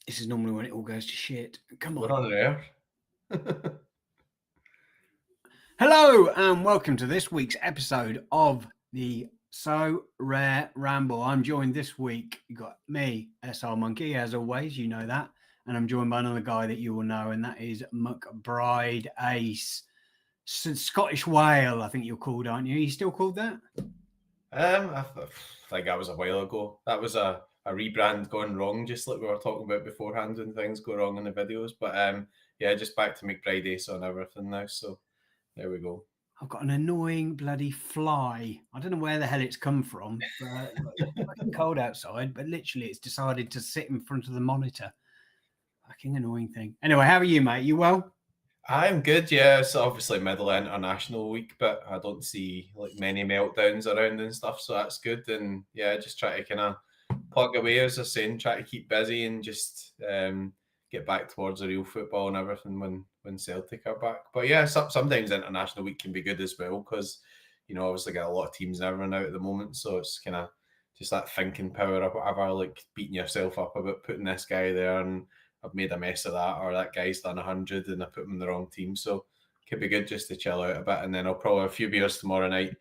This is normally when it all goes to shit. Come We're on. on air. Hello and welcome to this week's episode of the So Rare Ramble. I'm joined this week. You got me, SR Monkey, as always. You know that, and I'm joined by another guy that you will know, and that is McBrideAce, Scottish Whale. I think you're called, aren't you? Are you still called that? I think that was a while ago. That was a rebrand gone wrong, just like we were talking about beforehand when things go wrong in the videos. But yeah, just back to McBrideAce on everything now. So there we go. I've got an annoying bloody fly. I don't know where the hell it's come from, but it's fucking cold outside. But literally, it's decided to sit in front of the monitor. Fucking annoying thing. Anyway, how are you, mate? You well? I'm good, yeah. It's obviously middle of international week, but I don't see like many meltdowns around and stuff, so that's good. And yeah, just try to kind of plug away, as I was saying, try to keep busy and just get back towards the real football and everything when Celtic are back. But yeah, sometimes international week can be good as well because obviously got a lot of teams and everything out at the moment, so it's kind of just that thinking power or whatever, like beating yourself up about putting this guy there and I've made a mess of that, or that guy's done 100 and I put him in the wrong team. So it could be good just to chill out a bit, and then I'll probably have a few beers tomorrow night.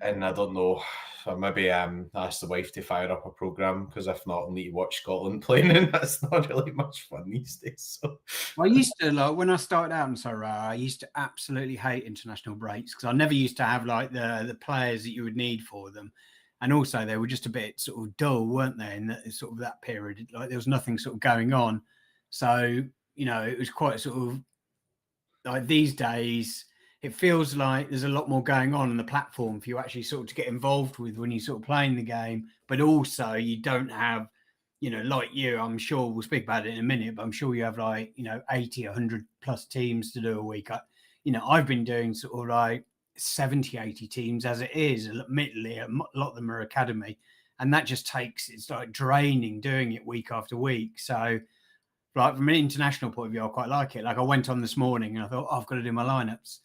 And I don't know, or maybe ask the wife to fire up a program because if not, I'll need to watch Scotland playing, and that's not really much fun these days. So I used to like when I started out in Sorare, I used to absolutely hate international breaks because I never used to have like the players that you would need for them, and also they were just a bit sort of dull, weren't they? In that sort of that period, like there was nothing sort of going on, so it was quite sort of like these days. It feels like there's a lot more going on the platform for you actually sort of to get involved with when you're sort of playing the game, but also you don't have like you, I'm sure we'll speak about it in a minute, but I'm sure you have like, 80, 100 plus teams to do a week. I've been doing sort of like 70, 80 teams as it is. Admittedly, a lot of them are academy. And that just it's like draining doing it week after week. So, like, from an international point of view, I quite like it. Like, I went on this morning and I thought, I've got to do my lineups.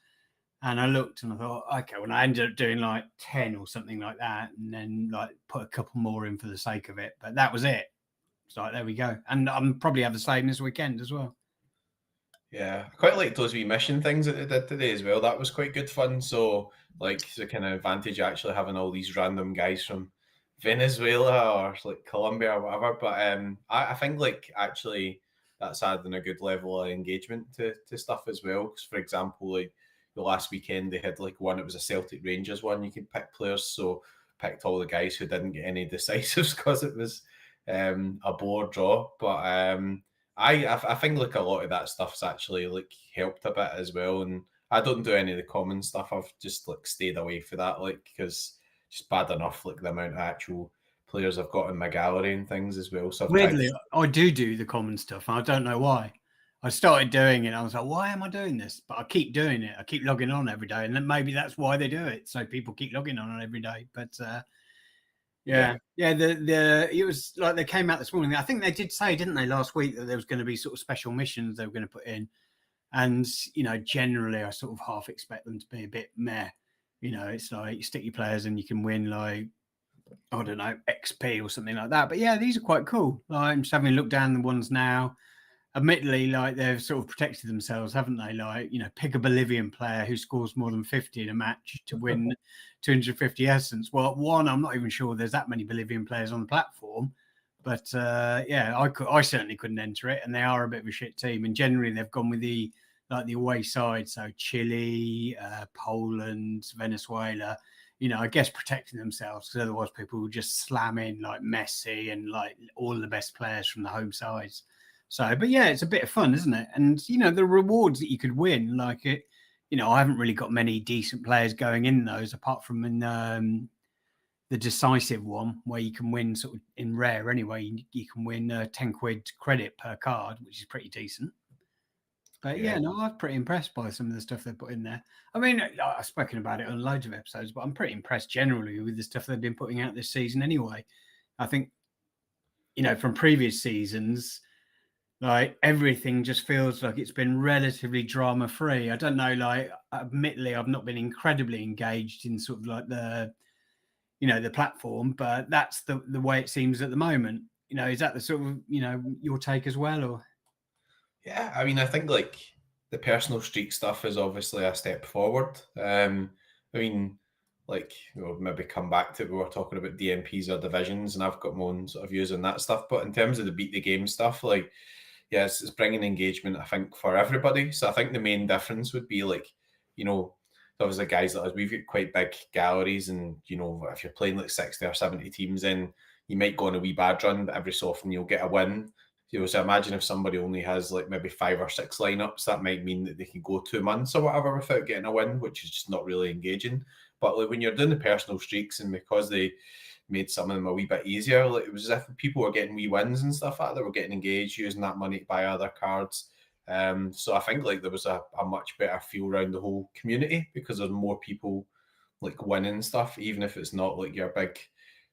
And I looked and I thought, okay, well, I ended up doing like 10 or something like that. And then like put a couple more in for the sake of it. But that was it. It's like, there we go. And I'm probably have the same this weekend as well. yeah, I quite like those wee mission things that they did today as well. That was quite good fun. So like the kind of advantage of actually having all these random guys from Venezuela or like Colombia or whatever. But I think like actually that's adding a good level of engagement to stuff as well. Because for example, like the last weekend they had like one, it was a Celtic Rangers one. You could pick players, so picked all the guys who didn't get any decisives because it was a bore draw. But I think like a lot of that stuff's actually like helped a bit as well. And I don't do any of the common stuff. I've just like stayed away for that, like because just bad enough like the amount of actual players I've got in my gallery and things as well. So I've tried. Weirdly, I do the common stuff. And I don't know why. I started doing it. I was like, why am I doing this? But I keep doing it. I keep logging on every day. And then maybe that's why they do it. So people keep logging on every day. But Yeah, yeah. The it was like they came out this morning. I think they did say, didn't they, last week that there was going to be sort of special missions they were going to put in. And generally, I sort of half expect them to be a bit meh. It's like you stick your players and you can win like I don't know XP or something like that. But yeah, these are quite cool. Like, I'm just having a look down the ones now. Admittedly, like they've sort of protected themselves, haven't they? Like, pick a Bolivian player who scores more than 50 in a match to win 250 essence. Well, one, I'm not even sure there's that many Bolivian players on the platform, but yeah, I certainly couldn't enter it, and they are a bit of a shit team. And generally, they've gone with the away side, so Chile, Poland, Venezuela. I guess protecting themselves because otherwise people will just slam in like Messi and like all the best players from the home sides. So, but yeah, it's a bit of fun, isn't it? And the rewards that you could win, like it, I haven't really got many decent players going in those apart from in the decisive one where you can win sort of in rare anyway. You can win 10 quid credit per card, which is pretty decent. But yeah, yeah. no, I'm pretty impressed by some of the stuff they put in there. I mean, I've spoken about it on loads of episodes, but I'm pretty impressed generally with the stuff they've been putting out this season anyway. I think, from previous seasons, like everything just feels like it's been relatively drama free. I don't know, like admittedly, I've not been incredibly engaged in sort of like the platform, but that's the way it seems at the moment. is that the sort of your take as well, or? Yeah, I mean, I think like the personal streak stuff is obviously a step forward. I mean, like we'll maybe come back to it. We were talking about DMPs or divisions, and I've got my own sort of views on that stuff. But in terms of the beat the game stuff, like yes, it's bringing engagement, I think, for everybody. So I think the main difference would be like, obviously guys like us, we've got quite big galleries, and if you're playing like 60 or 70 teams in, you might go on a wee bad run, but every so often you'll get a win. So imagine if somebody only has like maybe 5 or 6 lineups, that might mean that they can go 2 months or whatever without getting a win, which is just not really engaging. But like when you're doing the personal streaks, and because they made some of them a wee bit easier, like it was as if people were getting wee wins and stuff like that. They were getting engaged, using that money to buy other cards. So I think like there was a much better feel around the whole community because there's more people like winning stuff, even if it's not like your big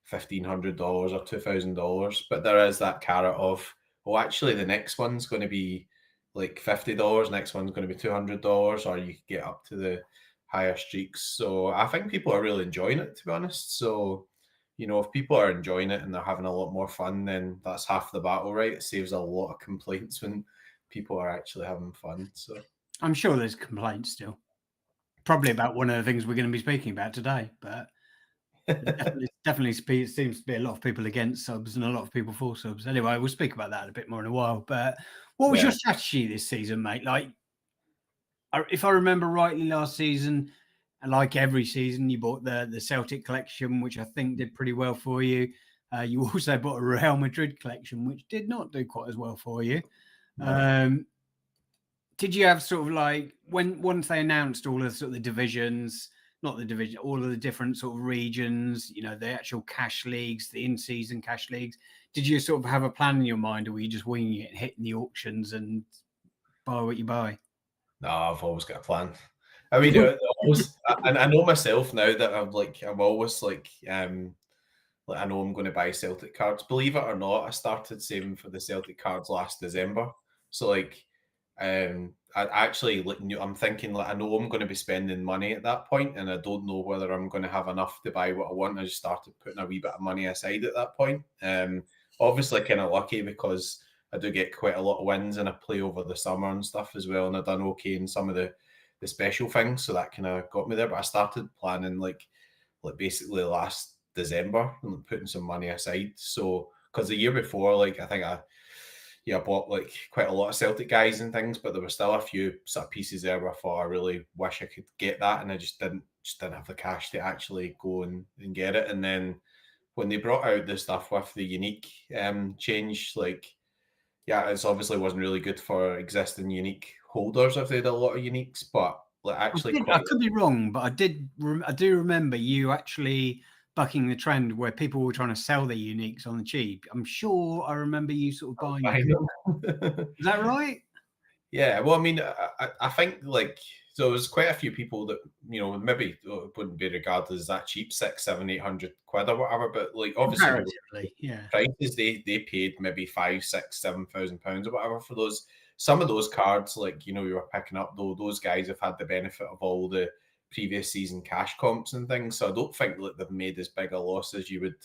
$1,500 or $2,000. But there is that carrot of, well, actually, the next one's going to be like $50, next one's going to be $200, or you could get up to the higher streaks. So I think people are really enjoying it, to be honest. So, if people are enjoying it and they're having a lot more fun, then that's half the battle, right? It saves a lot of complaints when people are actually having fun. So I'm sure there's complaints still, probably about one of the things we're going to be speaking about today, but definitely seems to be a lot of people against subs and a lot of people for subs. Anyway, we'll speak about that a bit more in a while. But what was your strategy this season, mate? Like, if I remember rightly, last season, and like every season, you bought the Celtic collection, which I think did pretty well for you. You also bought a Real Madrid collection, which did not do quite as well for you. Did you have sort of like once they announced all of sort of the divisions, not the division, all of the different sort of regions, the actual cash leagues, the in-season cash leagues, did you sort of have a plan in your mind, or were you just winging it and hitting the auctions and buy what you buy? No, I've always got a plan. I mean, I know myself now that I'm always like I know I'm going to buy Celtic cards. Believe it or not, I started saving for the Celtic cards last December. So I actually like I'm thinking like I know I'm going to be spending money at that point, and I don't know whether I'm going to have enough to buy what I want. I just started putting a wee bit of money aside at that point. Obviously, kind of lucky because I do get quite a lot of wins, and I play over the summer and stuff as well, and I've done okay in some of the special things, so that kind of got me there. But I started planning like basically last December and putting some money aside. So because the year before, like I think I bought like quite a lot of Celtic guys and things, but there were still a few sort of pieces there where I thought I really wish I could get that, and I just didn't have the cash to actually go and get it. And then when they brought out the stuff with the unique change, like it's obviously wasn't really good for existing unique holders if they had a lot of uniques, but like actually I could be wrong, but I do remember you actually bucking the trend where people were trying to sell their uniques on the cheap. I'm sure I remember you sort of buying them. Is that right? Yeah, well, I mean, I think like so. There's quite a few people that maybe wouldn't be regarded as that cheap, 600, 700, 800 quid or whatever. But like obviously, prices they paid maybe 5, 6, 7,000 pounds or whatever for those. Some of those cards, like you were picking up though, those guys have had the benefit of all the previous season cash comps and things. So I don't think that they've made as big a loss as you would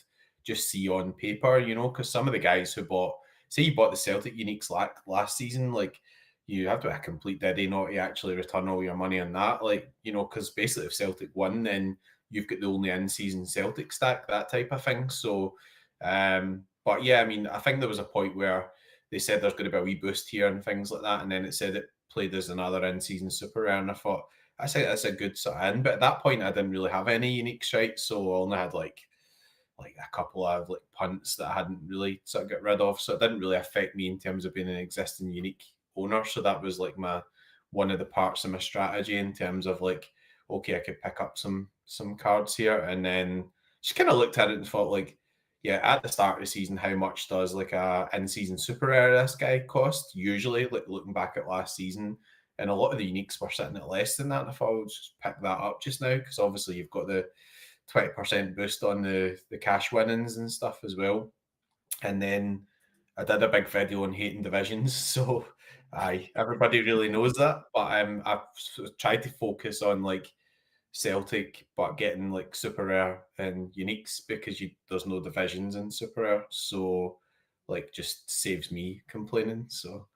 just see on paper. Because some of the guys who say you bought the Celtic uniques last season, like you have to be a complete diddy not to actually return all your money on that. Like, because basically if Celtic won, then you've got the only in-season Celtic stack, that type of thing. So, but yeah, I mean, I think there was a point where they said there's going to be a wee boost here and things like that. And then it said it played as another in-season super rare. And I thought, I say that's a good sort of in. But at that point, I didn't really have any uniques, right? So I only had like a couple of like punts that I hadn't really sort of got rid of. So it didn't really affect me in terms of being an existing unique owner. So that was like one of the parts of my strategy in terms of like, okay, I could pick up some cards here, and then just kind of looked at it and thought like, yeah, at the start of the season, how much does like a in-season super rare this guy cost? Usually, like looking back at last season, and a lot of the uniques were sitting at less than that. And I thought I'll just pick that up just now because obviously you've got the 20% boost on the cash winnings and stuff as well. And then I did a big video on hating divisions, so everybody really knows that. But I've tried to focus on like Celtic, but getting like super rare and uniques because there's no divisions in super rare. So like just saves me complaining. So,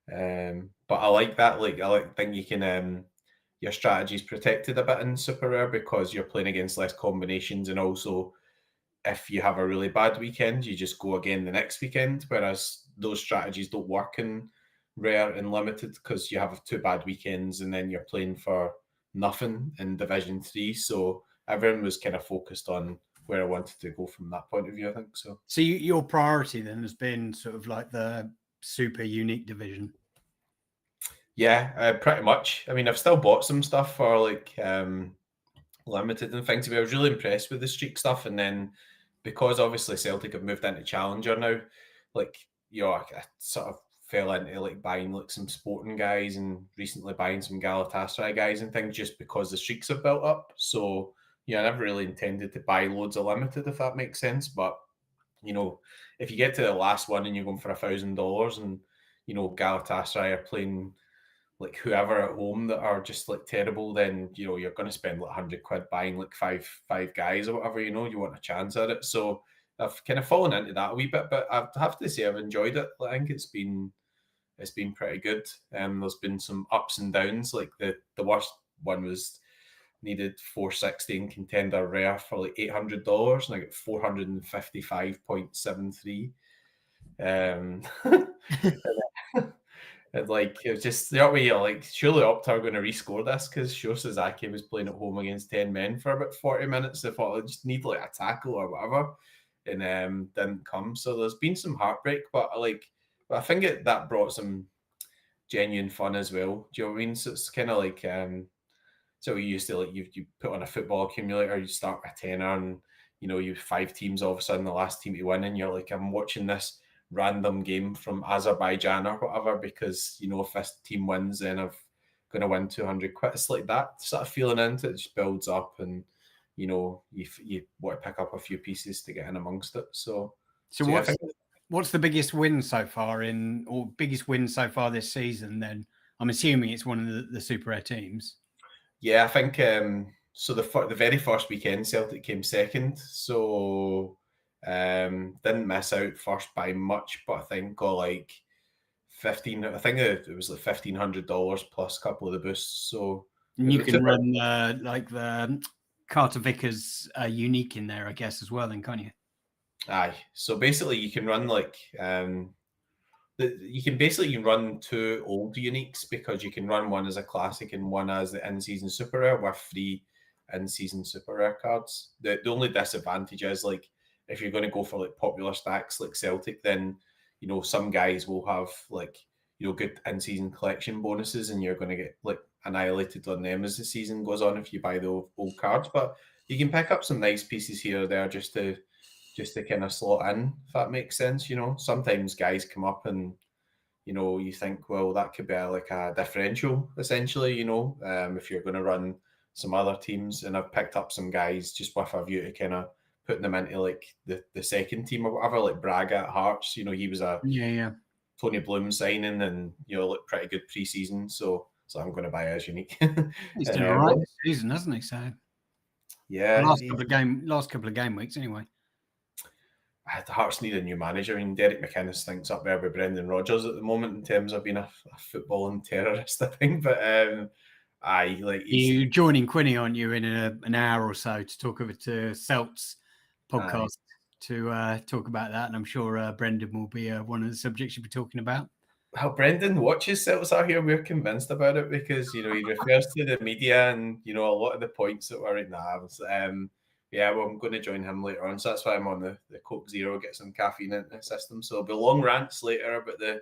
but I like that. Like I think you can your strategy's protected a bit in super rare because you're playing against less combinations, and also if you have a really bad weekend, you just go again the next weekend. Whereas those strategies don't work in rare and limited because you have 2 bad weekends and then you're playing for nothing in Division 3. So everyone was kind of focused on where I wanted to go from that point of view, I think. So your priority then has been sort of like the super unique division. Yeah, pretty much. I mean, I've still bought some stuff for like limited and things. I was really impressed with the streak stuff, and then because obviously Celtic have moved into Challenger now, like I sort of fell into like buying like some sporting guys and recently buying some Galatasaray guys and things just because the streaks have built up. So I never really intended to buy loads of limited, if that makes sense. But if you get to the last one and you're going for $1,000 and Galatasaray are playing like whoever at home that are just like terrible, then you're going to spend like £100 buying like five guys or whatever. You want a chance at it. So I've kind of fallen into that a wee bit, but I have to say I've enjoyed it. I think it's been pretty good. There's been some ups and downs. Like the worst one was needed 460 in contender rare for like $800, and I got 455.73. And like it was just the way you're like, surely Opta are going to rescore this because sure Suzuki was playing at home against 10 men for about 40 minutes. They thought they just need like a tackle or whatever, and didn't come. So there's been some heartbreak, but I think that brought some genuine fun as well. Do you know what I mean? So it's kind of like so we used to like you put on a football accumulator, you start a tenner, and you have 5 teams all of a sudden the last team to win, and you're like, I'm watching this random game from Azerbaijan or whatever because if this team wins, then I'm going to win 200 quid. It's like that sort of feeling into it. Just builds up, and you want to pick up a few pieces to get in amongst it. So what's the biggest win so far biggest win so far this season? Then I'm assuming it's one of the Super Rare teams. Yeah, I think so. The very first weekend, Celtic came second, so didn't miss out first by much, but I think got like 15. I think it was like $1,500 plus a couple of the boosts. So and you can run like the Carter Vickers unique in there, I guess, as well. Then can't you? Aye. So basically, you can run like you can basically run 2 old uniques because you can run one as a classic and one as the in-season super rare with 3 in-season super rare cards. The only disadvantage is like if you're going to go for like popular stacks like Celtic, then some guys will have like good in-season collection bonuses, and you're going to get like annihilated on them as the season goes on if you buy the old cards. But you can pick up some nice pieces here or there just to kind of slot in, if that makes sense. Sometimes guys come up and you think, well, that could be like a differential essentially, if you're going to run some other teams. And I've picked up some guys just with a view to kind of putting them into like the second team or whatever, like Braga at Hearts. He was a Tony Bloom signing, and looked pretty good pre-season. So I'm going to buy his unique. He's done all right this season, hasn't he? So yeah, last couple of game weeks anyway. The Hearts need a new manager. I mean, Derek McInnes thinks up there with Brendan Rodgers at the moment in terms of being a footballing terrorist, I think. But you joining Quinny, aren't you, in an hour or so to talk over to Celt's podcast to talk about that, and I'm sure Brendan will be one of the subjects you'll be talking about. How Brendan watches Celts out here, we're convinced about it because he refers to the media and a lot of the points that were in the yeah, well, I'm going to join him later on, so that's why I'm on the Coke Zero, get some caffeine into the system. So there'll be long rants later about the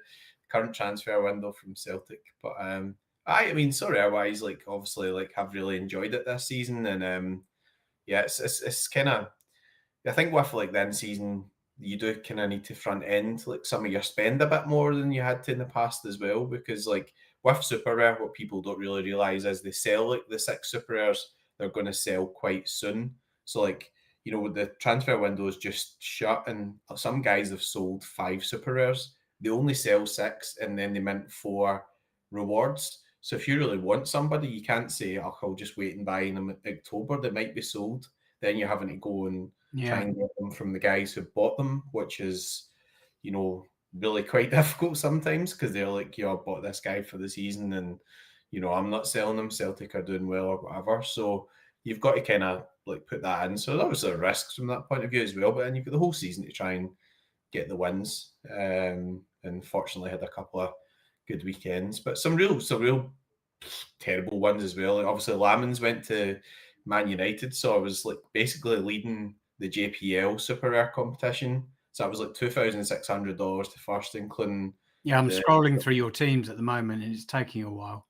current transfer window from Celtic. But I mean, Sorare wise, like obviously, like I've really enjoyed it this season, and yeah, it's kind of, I think with like the end season, you do kind of need to front end like some of your spend a bit more than you had to in the past as well, because like with Super Rare, what people don't really realize is they sell like the 6 Super Rares, they're going to sell quite soon. So like, the transfer window is just shut, and some guys have sold 5 super rares. They only sell 6, and then they mint 4 rewards. So if you really want somebody, you can't say, "Oh, I'll just wait and buy them in October." They might be sold. Then you're having to go and try and get them from the guys who bought them, which is, you know, really quite difficult sometimes because they're like, I bought this guy for the season and, I'm not selling them. Celtic are doing well or whatever. So you've got to kind of like put that in. So that was the risks from that point of view as well. But then you've got the whole season to try and get the wins. And fortunately had a couple of good weekends, but some real terrible ones as well. Like obviously, Lamans went to Man United, so I was like basically leading the JPL Super Rare competition. So that was like $2,600 to first, including Yeah, I'm the. scrolling through your teams at the moment, and it's taking a while.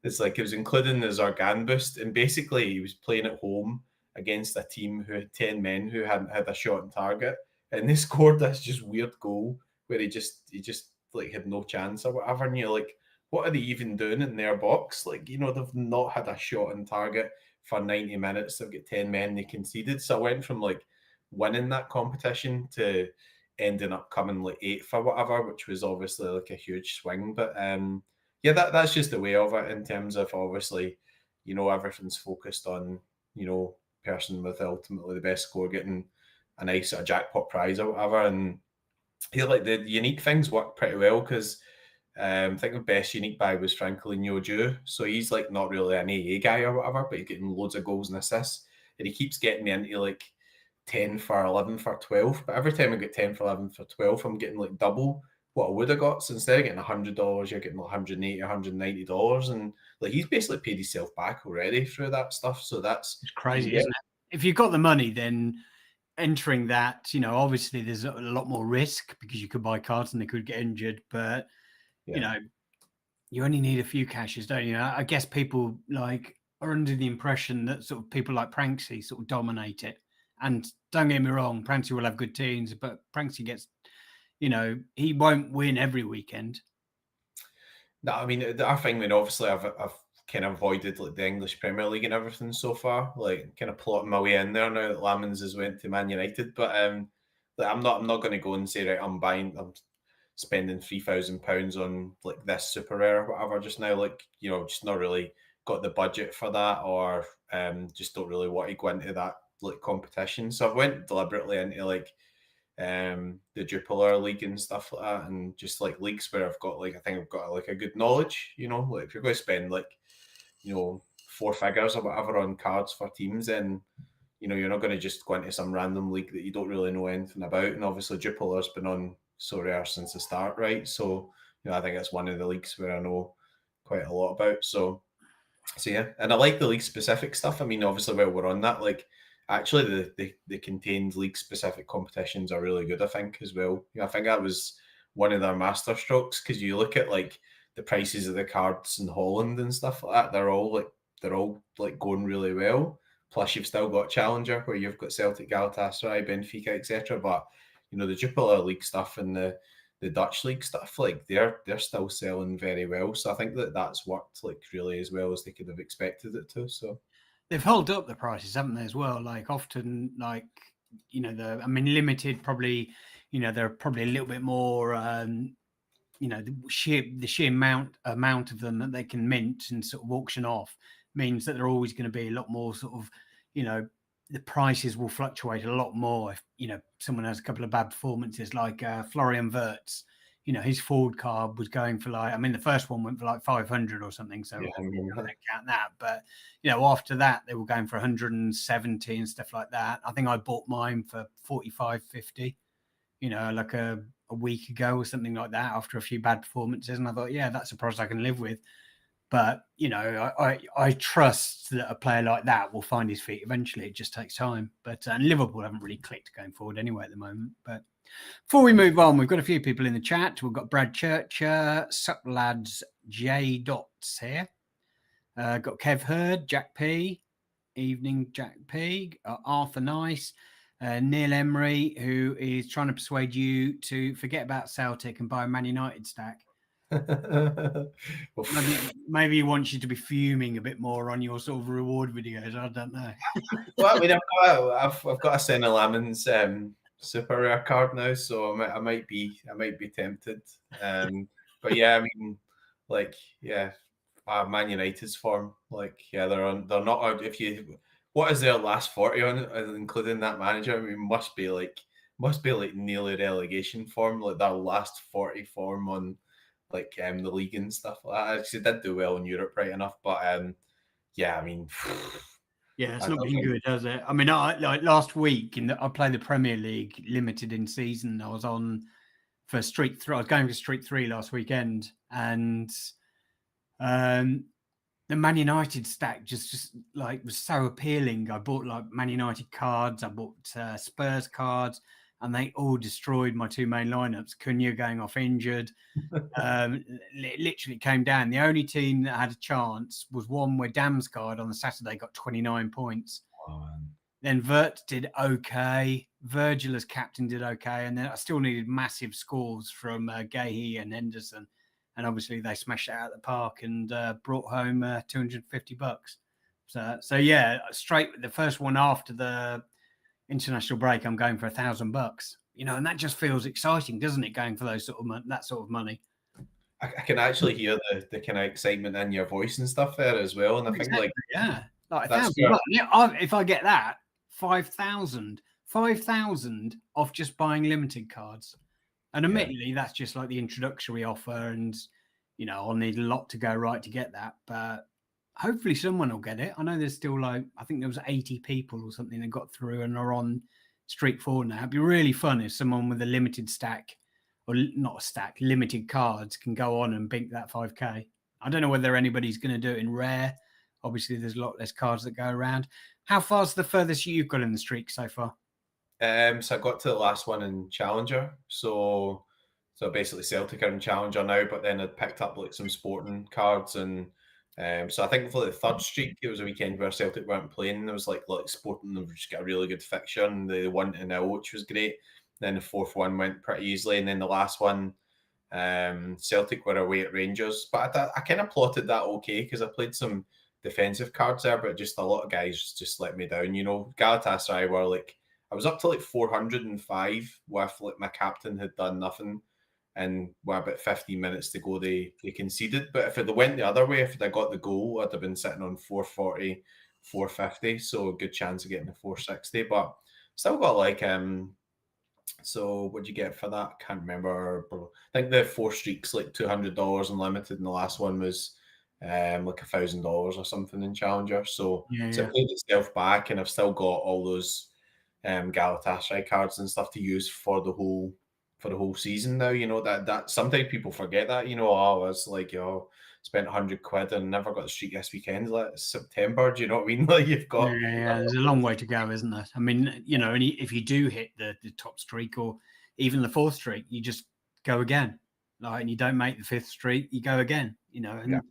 It's like it was including the Zorgan boost, and basically he was playing at home against a team who had 10 men who hadn't had a shot on target, and they scored this just weird goal where he just like had no chance or whatever, and you're like, what are they even doing in their box? Like, they've not had a shot on target for 90 minutes. They've got 10 men, they conceded. So I went from like winning that competition to ending up coming like eighth or whatever, which was obviously like a huge swing. But yeah, that's just the way of it in terms of obviously, everything's focused on, person with ultimately the best score getting a nice sort of jackpot prize or whatever. And I feel like the unique things work pretty well because I think the best unique buy was Franklin Yoju. So he's like not really an AA guy or whatever, but he's getting loads of goals and assists. And he keeps getting me into like 10 for 11 for 12. But every time I get 10 for 11 for 12, I'm getting like double what I would have got. So instead of getting $100, you're getting like $180, $190. And like he's basically paid himself back already through that stuff. So it's crazy, isn't it? If you've got the money, then entering that, obviously there's a lot more risk because you could buy cards and they could get injured, but you only need a few cashes, don't you? I guess people like are under the impression that sort of people like Pranksy sort of dominate it. And don't get me wrong, Pranksy will have good teams, but Pranksy gets, he won't win every weekend. No, I mean, our thing, when obviously I've kind of avoided like the English Premier League and everything so far, like kind of plotting my way in there now that Lamans has went to Man United. But like I'm not going to go and say, right, I'm spending £3,000 on like this super rare or whatever just now. Like, just not really got the budget for that, or just don't really want to go into that like competition. So I went deliberately into like the Jupiler League and stuff like that, and just like leagues where I've got like, I think I've got like a good knowledge, like if you're going to spend like, four figures or whatever on cards for teams, then you're not going to just go into some random league that you don't really know anything about. And obviously Jupiler's been on Sorare since the start, right? So I think it's one of the leagues where I know quite a lot about. So yeah, and I like the league specific stuff. I mean, obviously while we're on that, like actually the contained league specific competitions are really good, I think, as well. I think that was one of their master strokes, because you look at like the prices of the cards in Holland and stuff like that, they're all like going really well. Plus you've still got Challenger where you've got Celtic, Galatasaray, Benfica, etc. But the Jupiler League stuff and the Dutch league stuff, like they're still selling very well. So I think that's worked like really as well as they could have expected it to. So they've held up the prices, haven't they, as well? Like often, like limited probably, they're probably a little bit more. The sheer amount of them that they can mint and sort of auction off means that they're always going to be a lot more sort of, the prices will fluctuate a lot more if someone has a couple of bad performances, like Florian Wirtz. His forward card was going for like, the first one went for like 500 or something, so yeah, I don't count that. But after that they were going for 170 and stuff like that. I think I bought mine for 45.50, like a week ago or something like that, after a few bad performances, and I thought, yeah, that's a price I can live with. But I trust that a player like that will find his feet eventually. It just takes time. But and Liverpool haven't really clicked going forward anyway at the moment. But before we move on, we've got a few people in the chat. We've got Brad Churcher, Sup Lads, J Dots here. Got Kev Hurd, Jack P, Evening Jack P, Arthur Nice, Neil Emery, who is trying to persuade you to forget about Celtic and buy a Man United stack. Maybe he wants you to be fuming a bit more on your sort of reward videos. I don't know. Well, I mean, I've got a Senna Lamans super rare card now, so I might be tempted. But yeah, I mean, like, yeah, Man United's form, like, yeah, they're not. If you, what is their last 40 on, including that manager? I mean, must be like must be like nearly relegation form, like their last 40 form on like the league and stuff like that. Actually, did do well in Europe, right enough, but yeah, I mean, Yeah, it's I not don't been think. good, has it? I mean, I like last week I played the Premier League limited in season. I was on for Street 3. I was going for Street 3 last weekend, and um, the Man United stack just like was so appealing. I bought like Man United cards, I bought Spurs cards, and they all destroyed my two main lineups. Cunha going off injured. Literally came down. The only team that had a chance was one where Damsgaard on the Saturday got 29 points. Oh, man. Then Vert did okay. Virgil as captain did okay, and then I still needed massive scores from Gahey and Henderson, and obviously they smashed it out of the park and brought home $250. So yeah, straight the first one after the international break, I'm going for $1,000. You know, and that just feels exciting, doesn't it? Going for those sort of that sort of money. I can actually hear the kind of excitement in your voice and stuff there as well, and I think Exactly, like yeah, like that's $1,000. where Yeah, if I get that, 5,000 off just buying limited cards. And yeah. admittedly, that's just like the introductory offer, and you know, I'll need a lot to go right to get that. But hopefully, someone will get it. I know there's still like I think there was 80 people or something that got through and are on Street 4 now. It'd be really fun if someone with a limited stack, or not a stack, limited cards can go on and bink that 5K. I don't know whether anybody's going to do it in rare. Obviously, there's a lot less cards that go around. How far's the furthest you've got in the streak so far? So I got to the last one in Challenger. So basically Celtic are in Challenger now, but then I'd picked up like some sporting cards and so I think for the third streak, it was a weekend where Celtic weren't playing. There was like Sporting, they've just got a really good fixture and they won 0, which was great. Then the fourth one went pretty easily, and then the last one, Celtic were away at Rangers. But I kind of plotted that okay because I played some defensive cards there, but just a lot of guys just let me down. You know, Galatasaray were like I was up to like 405 with like my captain had done nothing, and with about 15 minutes to go, they conceded. But if it went the other way, if I got the goal, I'd have been sitting on 440, 450. So a good chance of getting the 460. But still got like so what'd you get for that? Can't remember. I think the four streaks like $200 unlimited, and the last one was like $1,000 or something in Challenger. So Yeah, so it yeah. paid itself back, and I've still got all those Galatasaray cards and stuff to use for the whole season now. You know that sometimes people forget that. You know, oh, I was like, oh, spent 100 quid and never got the streak this weekend. Like it's September, do you know what I mean? Like you've Yeah, got yeah, there's a long way to go, isn't there? I mean, you know, and if you do hit the top streak or even the fourth streak, you just go again. Like, and you don't make the fifth streak, you go again. You know, yeah, and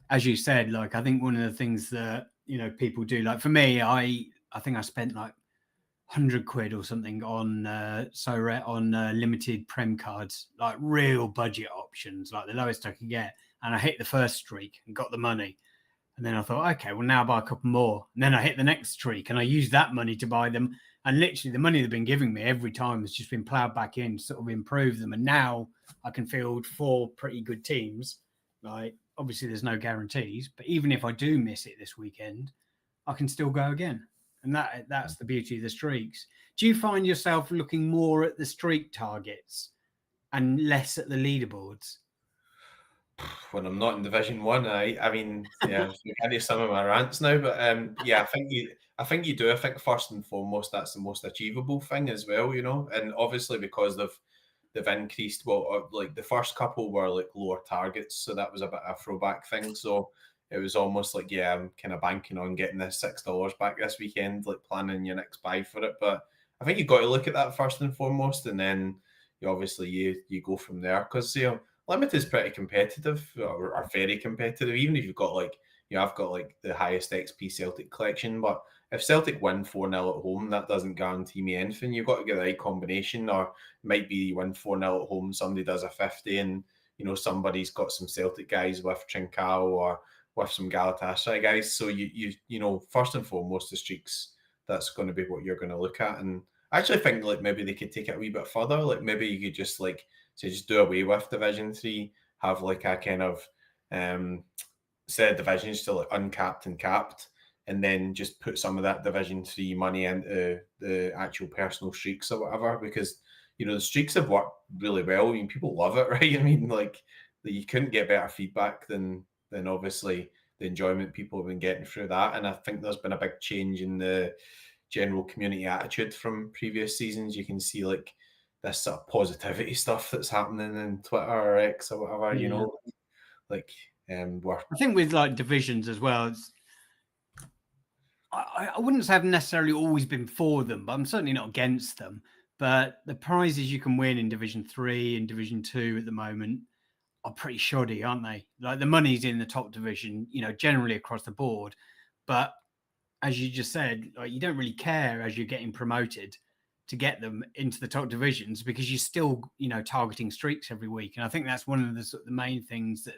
as you said, like I think one of the things that you know people do, like for me, I think I spent like 100 quid or something on Sorare on limited prem cards, like real budget options, like the lowest I could get, and I hit the first streak and got the money. And then I thought, okay, well, now I'll buy a couple more. And then I hit the next streak and I used that money to buy them. And literally, the money they've been giving me every time has just been plowed back in, sort of improve them. And now I can field 4 pretty good teams. Like, obviously, there's no guarantees, but even if I do miss it this weekend, I can still go again. And that's the beauty of the streaks. Do you find yourself looking more at the streak targets and less at the leaderboards? when I'm not in Division One, I mean, yeah, you can hear some of my rants now, but yeah, I think you do. I think first and foremost, that's the most achievable thing as well, you know, and obviously because they've increased. Well, like the first couple were like lower targets, so that was a bit of a throwback thing. So it was almost like, yeah, I'm kind of banking on getting this $6 back this weekend, like planning your next buy for it. But I think you've got to look at that first and foremost, and then you obviously you go from there because you know Limit is pretty competitive or very competitive. Even if you've got like I've got like the highest XP Celtic collection, but if Celtic win 4-0 at home, that doesn't guarantee me anything. You've got to get the right combination, or it might be you win 4-0 at home, somebody does a 50, and you know somebody's got some Celtic guys with Trincao or with some Galatasaray guys. So you know first and foremost the streaks. That's going to be what you're going to look at, and I actually think like maybe they could take it a wee bit further. Like maybe you could just like say just do away with Division 3, have like a kind of instead of divisions to like uncapped and capped. and then just put some of that Division 3 money into the actual personal streaks or whatever, because the streaks have worked really well. I mean, people love it, right? I mean, like, you couldn't get better feedback than obviously the enjoyment people have been getting through that. And I think there's been a big change in the general community attitude from previous seasons. You can see like this sort of positivity stuff that's happening in Twitter or X or whatever, Yeah. like we're I think with like divisions as well, I wouldn't say I've necessarily always been for them, but I'm certainly not against them. But the prizes you can win in Division 3 and Division 2 at the moment are pretty shoddy, aren't they? Like the money's in the top division, generally across the board. But as you just said, like you don't really care as you're getting promoted to get them into the top divisions because you're still, targeting streaks every week. And I think that's one of the main things that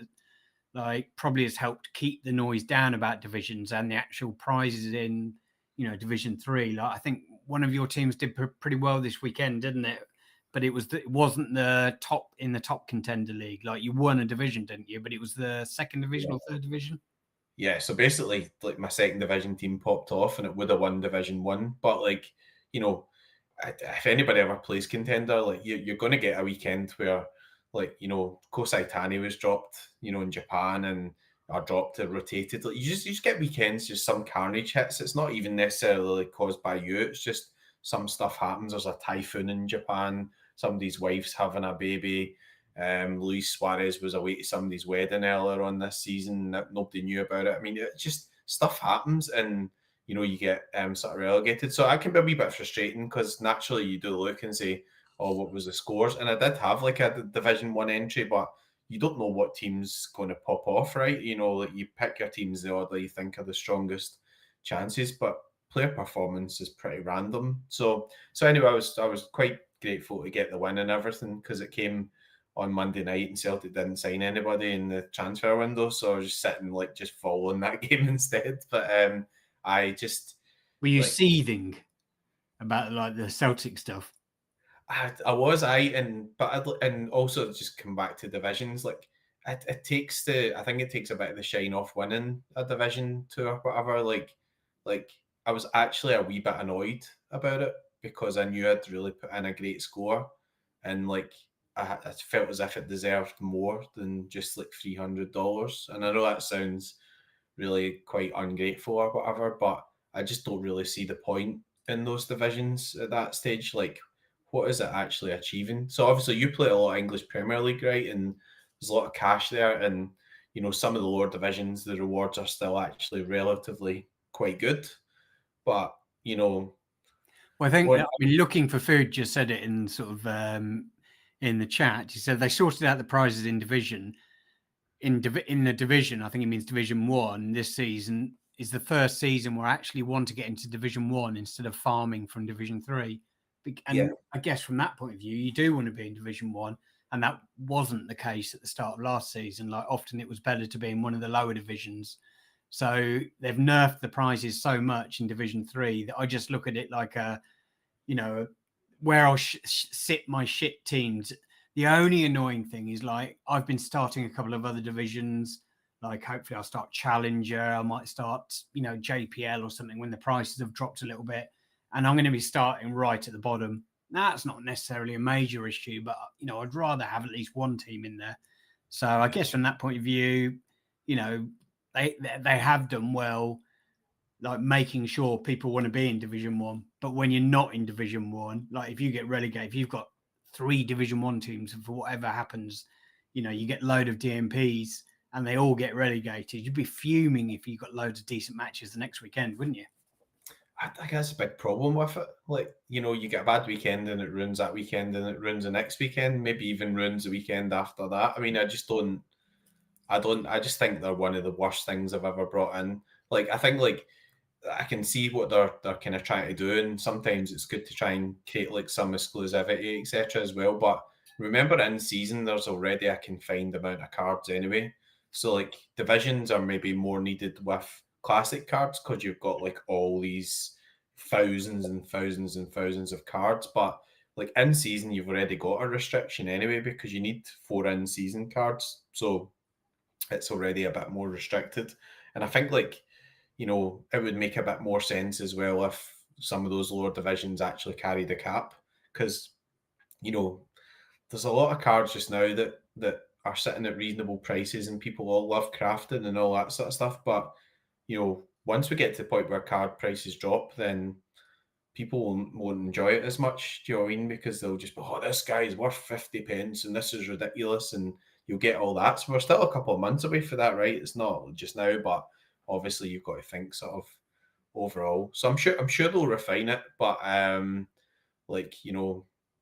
like probably has helped keep the noise down about divisions and the actual prizes in Division 3. Like I think one of your teams did pretty well this weekend, didn't it? But it wasn't the top in the top contender league. Like you won a division, didn't you? But it was the second division or third division. Yeah, so basically, like my second division team popped off, and it would have won Division 1. But like, if anybody ever plays contender, like you're going to get a weekend where, like, Kosai Tani was dropped, in Japan, and are dropped or rotated. Like you just get weekends, just some carnage hits. It's not even necessarily caused by you. It's just some stuff happens. There's a typhoon in Japan. Somebody's wife's having a baby. Luis Suarez was away to somebody's wedding earlier on this season that nobody knew about it. I mean, it just stuff happens, and you get sort of relegated. So that can be a wee bit frustrating because naturally you do look and say, "Oh, what was the scores?" And I did have like a Division 1 entry, but you don't know what team's going to pop off, right? Like you pick your teams the order you think are the strongest chances, but player performance is pretty random. So anyway, I was quite grateful to get the win and everything because it came on Monday night and Celtic didn't sign anybody in the transfer window, so I was just sitting like just following that game instead. But I just Were you like seething about like the Celtic stuff? I was and also just come back to divisions. Like it takes I think it takes a bit of the shine off winning a Division 2 or whatever. Like I was actually a wee bit annoyed about it because I knew I'd really put in a great score, and like I felt as if it deserved more than just like $300. And I know that sounds really quite ungrateful or whatever, but I just don't really see the point in those divisions at that stage. Like, what is it actually achieving? So obviously you play a lot of English Premier League, right? And there's a lot of cash there, and some of the lower divisions, the rewards are still actually relatively quite good. But Well, I think going, Looking for Food just said it in sort of in the chat. He said they sorted out the prizes in division in the division. I think it means Division 1 this season is the first season where I actually want to get into Division 1 instead of farming from Division 3. yeah, And I guess from that point of view, you do want to be in Division 1. And that wasn't the case at the start of last season. Like often it was better to be in one of the lower divisions. So they've nerfed the prizes so much in Division 3 that I just look at it like where I'll sit my shit teams. The only annoying thing is like I've been starting a couple of other divisions. Like hopefully I'll start Challenger. I might start, JPL or something when the prices have dropped a little bit. And I'm going to be starting right at the bottom. That's not necessarily a major issue, but I'd rather have at least one team in there. So I guess from that point of view, they have done well, like making sure people want to be in Division 1. But when you're not in Division 1, like if you get relegated, if you've got 3 Division 1 teams, and for whatever happens, you get a load of DMPs and they all get relegated, you'd be fuming if you got loads of decent matches the next weekend, wouldn't you? I think that's a big problem with it. Like, you get a bad weekend and it ruins that weekend and it ruins the next weekend, maybe even ruins the weekend after that. I mean, I just think they're one of the worst things I've ever brought in. Like, I think like I can see what they're kind of trying to do, and sometimes it's good to try and create like some exclusivity, etc. as well. But remember, in season, there's already a confined amount of cards anyway. So like divisions are maybe more needed with classic cards because you've got like all these thousands and thousands and thousands of cards. But like in season, you've already got a restriction anyway because you need 4 in season cards. So it's already a bit more restricted. And I think like it would make a bit more sense as well if some of those lower divisions actually carried a cap, because there's a lot of cards just now that are sitting at reasonable prices, and people all love crafting and all that sort of stuff. But once we get to the point where card prices drop, then people won't enjoy it as much. Do you know what I mean? Because they'll just be, oh, this guy's worth 50 pence and this is ridiculous, and you'll get all that. So we're still a couple of months away for that, right? It's not just now, but obviously you've got to think sort of overall. So I'm sure they'll refine it, but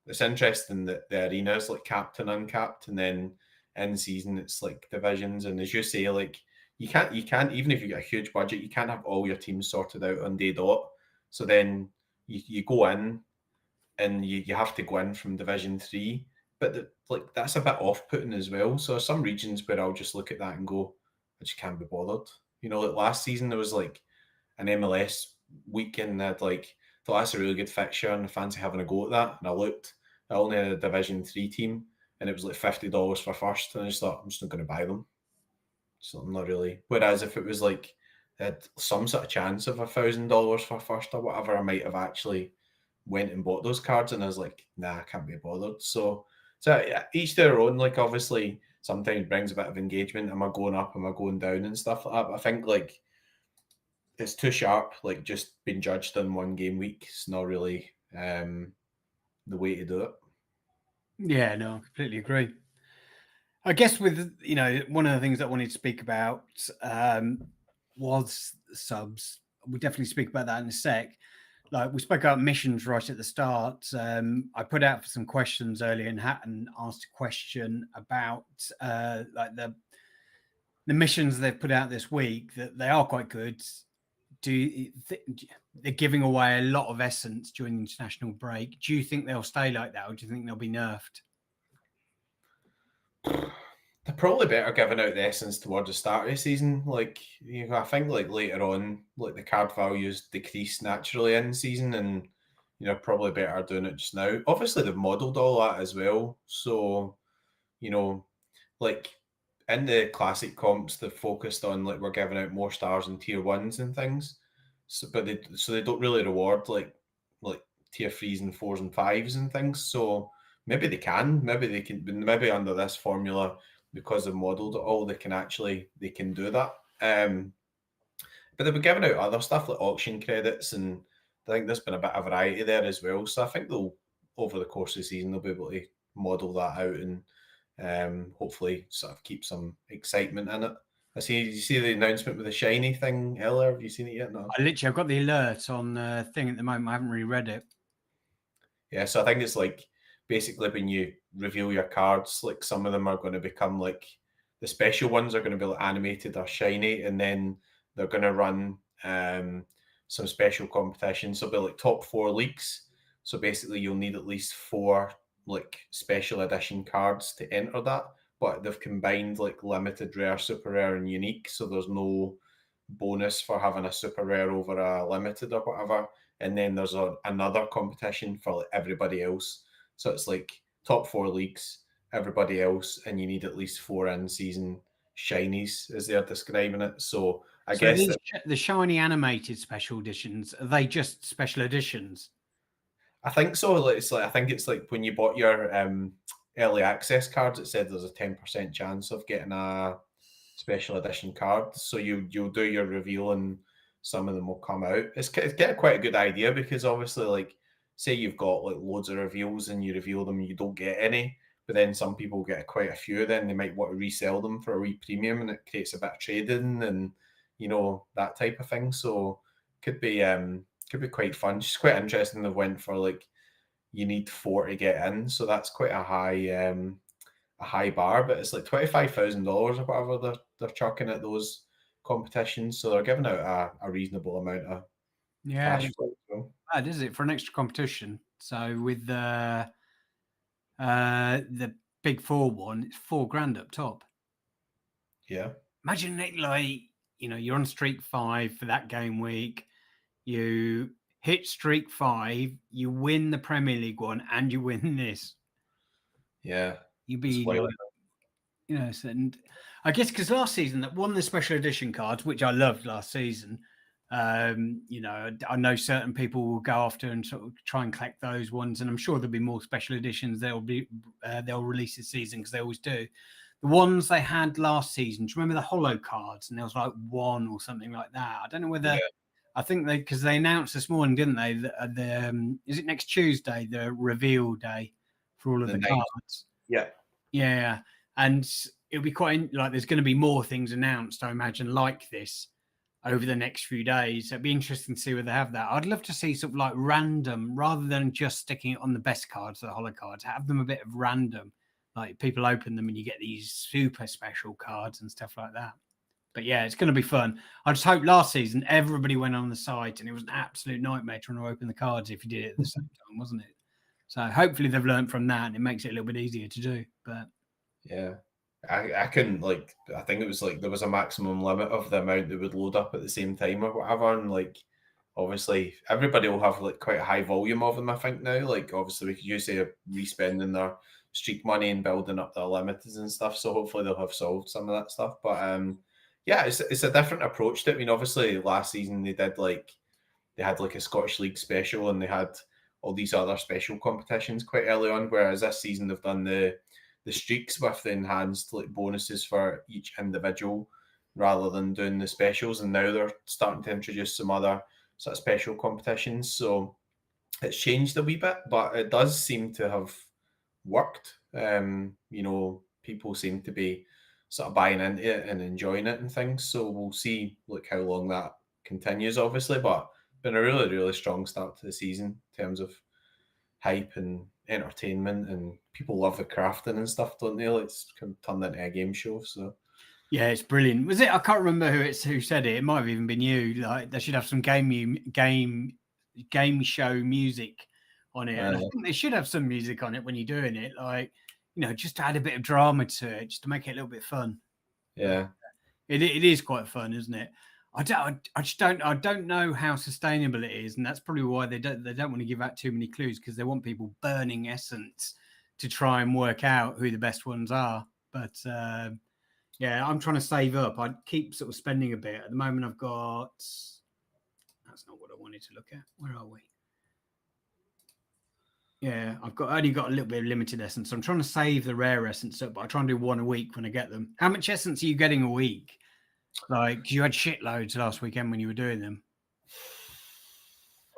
it's interesting that the arena is like capped and uncapped, and then in season it's like divisions. And as you say, like you can't even if you get a huge budget, you can't have all your teams sorted out on day dot. So then you go in and you have to go in from Division 3, but that's a bit off-putting as well. So some regions where I'll just look at that and go, I just can't be bothered. Like last season there was like an MLS week, and I'd thought that's a really good fixture and I fancy having a go at that. And I looked, I only had a Division 3 team and it was like $50 for first, and I just thought, I'm just not going to buy them. So I'm not really. Whereas if it was like had some sort of chance of $1,000 for first or whatever, I might have actually went and bought those cards, and I was like, nah, I can't be bothered. So yeah, each their own. Like obviously sometimes brings a bit of engagement. Am I going up? Am I going down and stuff like that? But I think like it's too sharp. Like just being judged on one game week, it's not really the way to do it. Yeah, no, I completely agree. I guess with one of the things that I wanted to speak about was subs. We'll definitely speak about that in a sec. Like we spoke about missions right at the start. I put out for some questions earlier, and Hatton asked a question about like the missions they've put out this week, that they are quite good. They're giving away a lot of essence during the international break? Do you think they'll stay like that, or do you think they'll be nerfed? They're probably better giving out the essence towards the start of the season. Like I think like later on, like the card values decrease naturally in season, and probably better doing it just now. Obviously, they've modelled all that as well. So like in the classic comps, they've focused on like we're giving out more stars in tier 1s and things. So, but they don't really reward like tier 3s and 4s and 5s and things. So maybe they can, maybe under this formula, because they've modelled it all, they can do that. But they've been giving out other stuff like auction credits, and I think there's been a bit of variety there as well. So I think they'll, over the course of the season, they'll be able to model that out and hopefully sort of keep some excitement in it. Did you see the announcement with the shiny thing earlier? Have you seen it yet? No. I've got the alert on thing at the moment. I haven't really read it. Yeah, so I think it's like basically when you reveal your cards, like some of them are going to become like the special ones are going to be like animated or shiny, and then they're going to run some special competitions. So it'll be like top 4 leagues. So basically you'll need at least 4 like special edition cards to enter that, but they've combined like limited rare, super rare, and unique. So there's no bonus for having a super rare over a limited or whatever. And then there's another competition for like everybody else. So it's like top 4 leagues, everybody else, and you need at least 4 in-season shinies, as they're describing it. So I guess the shiny animated special editions, are they just special editions? I think so. I think it's like when you bought your early access cards, it said there's a 10% chance of getting a special edition card. So you'll do your reveal and some of them will come out. It's quite a good idea, because obviously, like, say you've got like loads of reveals and you reveal them and you don't get any, but then some people get quite a few, then they might want to resell them for a wee premium, and it creates a bit of trading and that type of thing. So could be quite fun. Just quite interesting. They went for like you need 4 to get in, so that's quite a high bar, but it's like $25,000 or whatever they're chucking at those competitions. So they're giving out a reasonable amount of cash flow. So. Bad, is it, for an extra competition? So with the big 4 one, it's $4,000 up top. Yeah. Imagine it like, you're on streak 5 for that game week. You hit streak 5, you win the Premier League one, and you win this. Yeah. You'd be like, and I guess because last season that won the special edition cards, which I loved last season, You know, I know certain people will go after and sort of try and collect those ones, and I'm sure there'll be more special editions they'll release this season because they always do. The ones they had last season, do you remember the holo cards? And there was like one or something like that. I don't know whether Yeah, I think because they announced this morning, didn't they? Is it next Tuesday, the reveal day for all of the the ninth. cards? Yeah, Yeah, and it'll be quite like there's going to be more things announced, I imagine, like this over the next few days. It'd be interesting to see where they have that. I'd love to see sort of like random rather than just sticking it on the best cards, the holo cards, have them a bit of random. Like people open them and you get these super special cards and stuff like that. But yeah, it's going to be fun. I just hope last season everybody went on the site and it was an absolute nightmare trying to open the cards if you did it at the same time, wasn't it? So hopefully they've learned from that and it makes it a little bit easier to do. But yeah. I couldn't like. I think it was like there was a maximum limit of the amount that would load up at the same time or whatever, and like obviously everybody will have like quite a high volume of them. I think now, like obviously we could usually respending their streak money and building up their limiteds and stuff. So hopefully they'll have solved some of that stuff. But yeah, it's a different approach to it. I mean, obviously last season they had like a Scottish League special and they had all these other special competitions quite early on. Whereas this season they've done the streaks with the enhanced like bonuses for each individual rather than doing the specials. And now they're starting to introduce some other sort of special competitions. So it's changed a wee bit, but it does seem to have worked. You know, people seem to be sort of buying into it and enjoying it and things. So we'll see like how long that continues, obviously. But been a really, really strong start to the season in terms of hype and entertainment, and people love the crafting and stuff, don't they? Like, it's kind of turned into a game show. So yeah, it's brilliant. Was it? I can't remember who said it. It might have even been you. Like they should have some game show music on it, and I think they should have some music on it when you're doing it. Like you know, just to add a bit of drama to it, just to make it a little bit fun. yeah, It is quite fun, isn't it? I don't know how sustainable it is, and that's probably why they don't want to give out too many clues because they want people burning essence to try and work out who the best ones are. But yeah, I'm trying to save up. I keep sort of spending a bit. At the moment, I've got. That's not what I wanted to look at. Where are we? Yeah, only got a little bit of limited essence. I'm trying to save the rare essence up, but I try and do one a week when I get them. How much essence are you getting a week? Like, you had shitloads last weekend when you were doing them.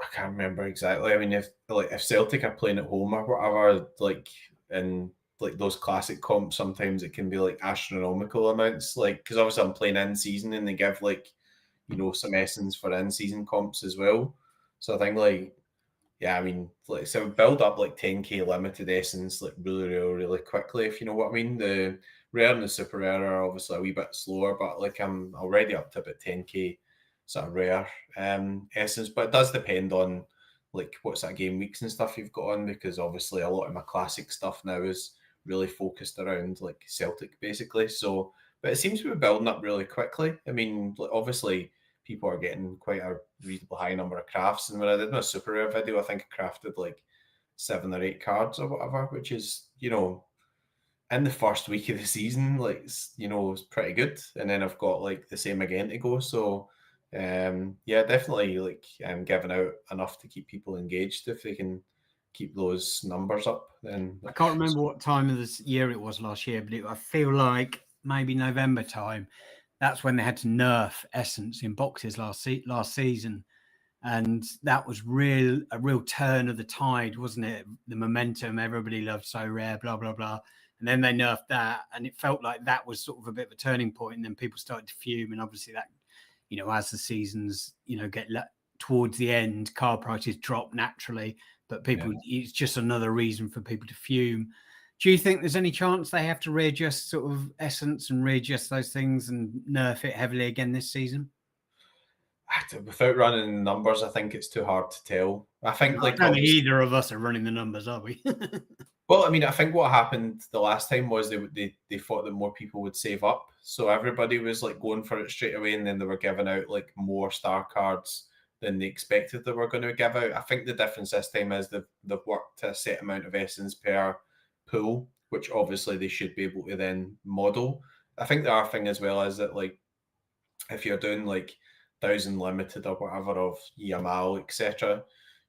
I can't remember exactly. I mean, if Celtic are playing at home or whatever, like in like those classic comps, sometimes it can be like astronomical amounts. Like because obviously I'm playing in season and they give like some essence for in season comps as well. So I think like yeah, I mean like so build up like 10k limited essence like really really really quickly if you know what I mean. The rare and the super rare are obviously a wee bit slower, but like I'm already up to about 10k sort of rare essence, but it does depend on like what's that game weeks and stuff you've got on because obviously a lot of my classic stuff now is really focused around like Celtic basically. So, but it seems to be building up really quickly. I mean, like, obviously people are getting quite a reasonable high number of crafts, and when I did my super rare video, I think I crafted like 7 or 8 cards or whatever, which is in the first week of the season, like it's pretty good. And then I've got like the same again to go. So yeah, definitely like giving out enough to keep people engaged if they can keep those numbers up. Then I can't remember what time of this year it was last year, but I feel like maybe November time. That's when they had to nerf essence in boxes last season, and that was a real turn of the tide, wasn't it? The momentum, everybody loved so rare, blah blah blah, and then they nerfed that, and it felt like that was sort of a bit of a turning point, and then people started to fume, and obviously that, as the seasons, get towards the end, car prices drop naturally, but people, it's just another reason for people to fume. Do you think there's any chance they have to readjust sort of essence and readjust those things and nerf it heavily again this season? without running numbers, I think it's too hard to tell. I think I like don't think obviously. either of us are running the numbers, are we? Well, I mean, I think what happened the last time was they thought that more people would save up, so everybody was like going for it straight away, and then they were giving out like more star cards than they expected they were going to give out. I think the difference this time is they've worked to a set amount of essence per pool, which obviously they should be able to then model. I think the other thing as well is that like if you're doing like 1,000 limited or whatever of Yamal, etc.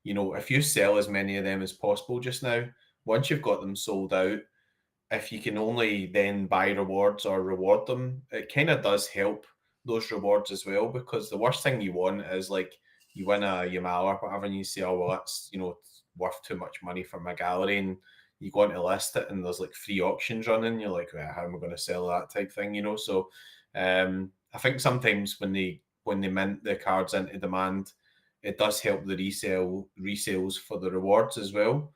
If you sell as many of them as possible just now, once you've got them sold out, if you can only then buy rewards or reward them, it kind of does help those rewards as well. Because the worst thing you want is like you win a Yamal or whatever, and you say, "Oh well, that's it's worth too much money for my gallery," and you go on to list it, and there's like free auctions running. You're like, "Well, how am I going to sell that?" type thing. So, I think sometimes when they mint the cards into demand, it does help the resales for the rewards as well.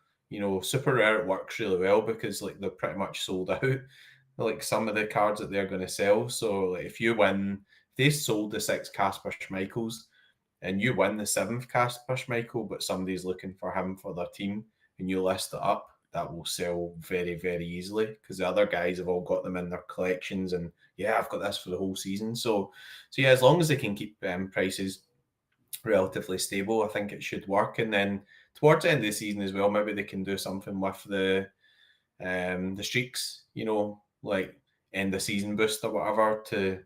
Super rare it works really well because like they're pretty much sold out. Like some of the cards that they're going to sell. So like if they sold the 6 Casper Schmeichels and you win the 7th Casper Schmeichel, but somebody's looking for him for their team and you list it up, that will sell very, very easily because the other guys have all got them in their collections and yeah, I've got this for the whole season. So yeah, as long as they can keep prices relatively stable, I think it should work. And then towards the end of the season as well, maybe they can do something with the streaks, like end the season boost or whatever to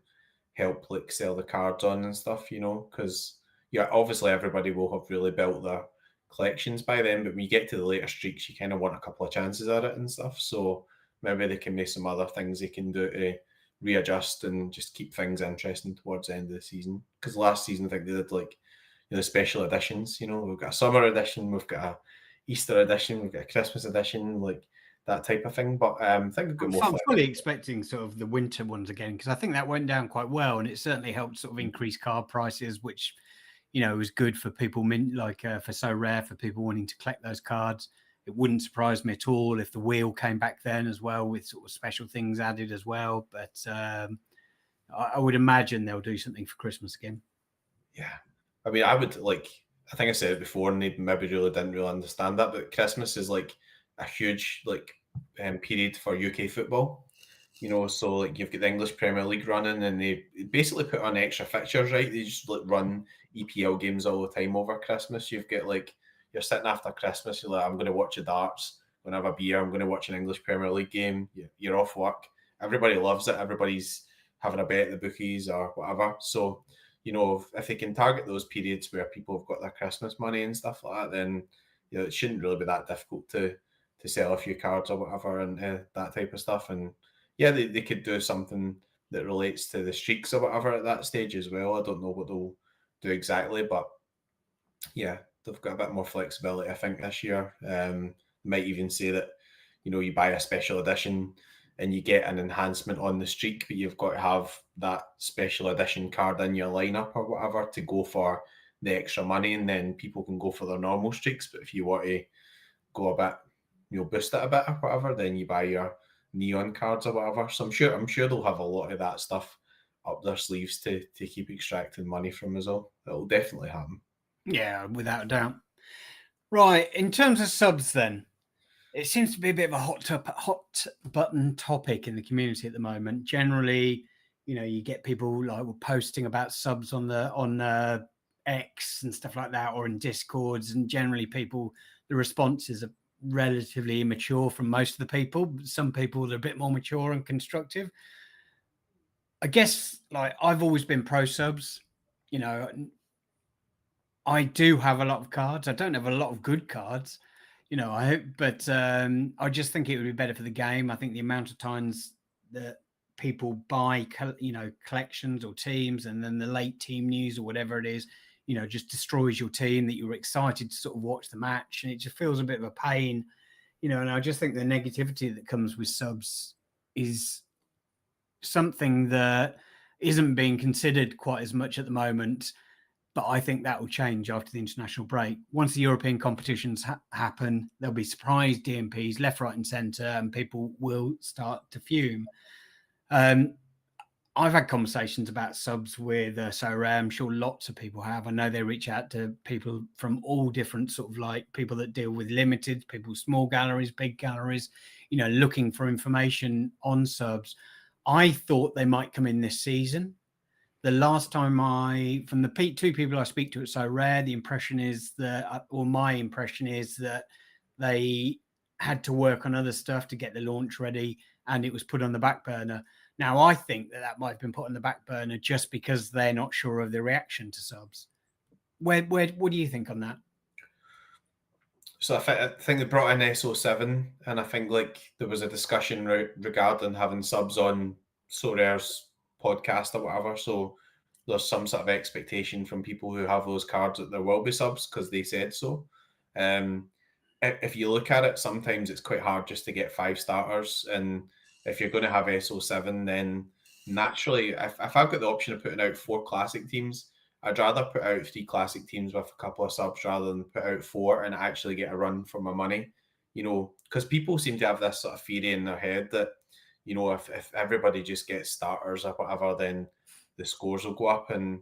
help like sell the cards on and stuff, because yeah, obviously everybody will have really built their collections by then, but when you get to the later streaks, you kind of want a couple of chances at it and stuff. So maybe they can make some other things they can do to readjust and just keep things interesting towards the end of the season. Because last season, I think they did like special editions. We've got a summer edition, we've got a Easter edition, we've got a Christmas edition, like that type of thing. But I think we've got more. I'm fully expecting sort of the winter ones again because I think that went down quite well, and it certainly helped sort of increase card prices, which was good for people like for Sorare, for people wanting to collect those cards. It wouldn't surprise me at all if the wheel came back then as well with sort of special things added as well. But I would imagine they'll do something for Christmas again. Yeah. I mean, I think I said it before and they maybe didn't really understand that, but Christmas is like a huge period for UK football. So like you've got the English Premier League running and they basically put on extra fixtures, right? They just like run EPL games all the time over Christmas. You've got like, you're sitting after Christmas, you're like, I'm going to watch the darts, I'm going to have a beer, I'm going to watch an English Premier League game. You're off work. Everybody loves it. Everybody's having a bet at the bookies or whatever. So, if they can target those periods where people have got their Christmas money and stuff like that, then it shouldn't really be that difficult to sell a few cards or whatever and that type of stuff. And yeah, they could do something that relates to the streaks or whatever at that stage as well. I don't know what they'll do exactly, but yeah, they've got a bit more flexibility, I think, this year. Might even say that, you buy a special edition and you get an enhancement on the streak, but you've got to have that special edition card in your lineup or whatever to go for the extra money, and then people can go for their normal streaks. But if you want to go a bit, boost it a bit or whatever, then you buy your neon cards or whatever. So I'm sure they'll have a lot of that stuff up their sleeves to keep extracting money from us all. It'll definitely happen. Yeah, without a doubt. Right, in terms of subs then, it seems to be a bit of a hot button topic in the community at the moment. Generally, you get people like posting about subs on X and stuff like that, or in Discords, and generally the responses are relatively immature from most of the people. Some people are a bit more mature and constructive. I guess like I've always been pro subs. I do have a lot of cards. I don't have a lot of good cards, I hope, but I just think it would be better for the game. I think the amount of times that people buy, collections or teams, and then the late team news or whatever it is, just destroys your team that you were excited to sort of watch the match, and it just feels a bit of a pain, and I just think the negativity that comes with subs is something that isn't being considered quite as much at the moment. But I think that will change after the international break. Once the European competitions happen, there'll be surprise DMPs left, right, and centre, and people will start to fume. I've had conversations about subs with Sorare. I'm sure lots of people have. I know they reach out to people from all different sort of like people that deal with limited, people small galleries, big galleries, looking for information on subs. I thought they might come in this season. The last time from the 2 people I speak to at Sorare, the impression is that, or my impression is that they had to work on other stuff to get the launch ready, and it was put on the back burner. Now, I think that might have been put on the back burner just because they're not sure of the reaction to subs. What do you think on that? So I think they brought in SO7, and I think like there was a discussion regarding having subs on Sorare's podcast or whatever. So there's some sort of expectation from people who have those cards that there will be subs because they said so. If you look at it, sometimes it's quite hard just to get 5 starters, and if you're going to have SO7, then naturally, if I've got the option of putting out 4 classic teams, I'd rather put out 3 classic teams with a couple of subs rather than put out 4 and actually get a run for my money. Because people seem to have this sort of theory in their head that, if everybody just gets starters or whatever, then the scores will go up. And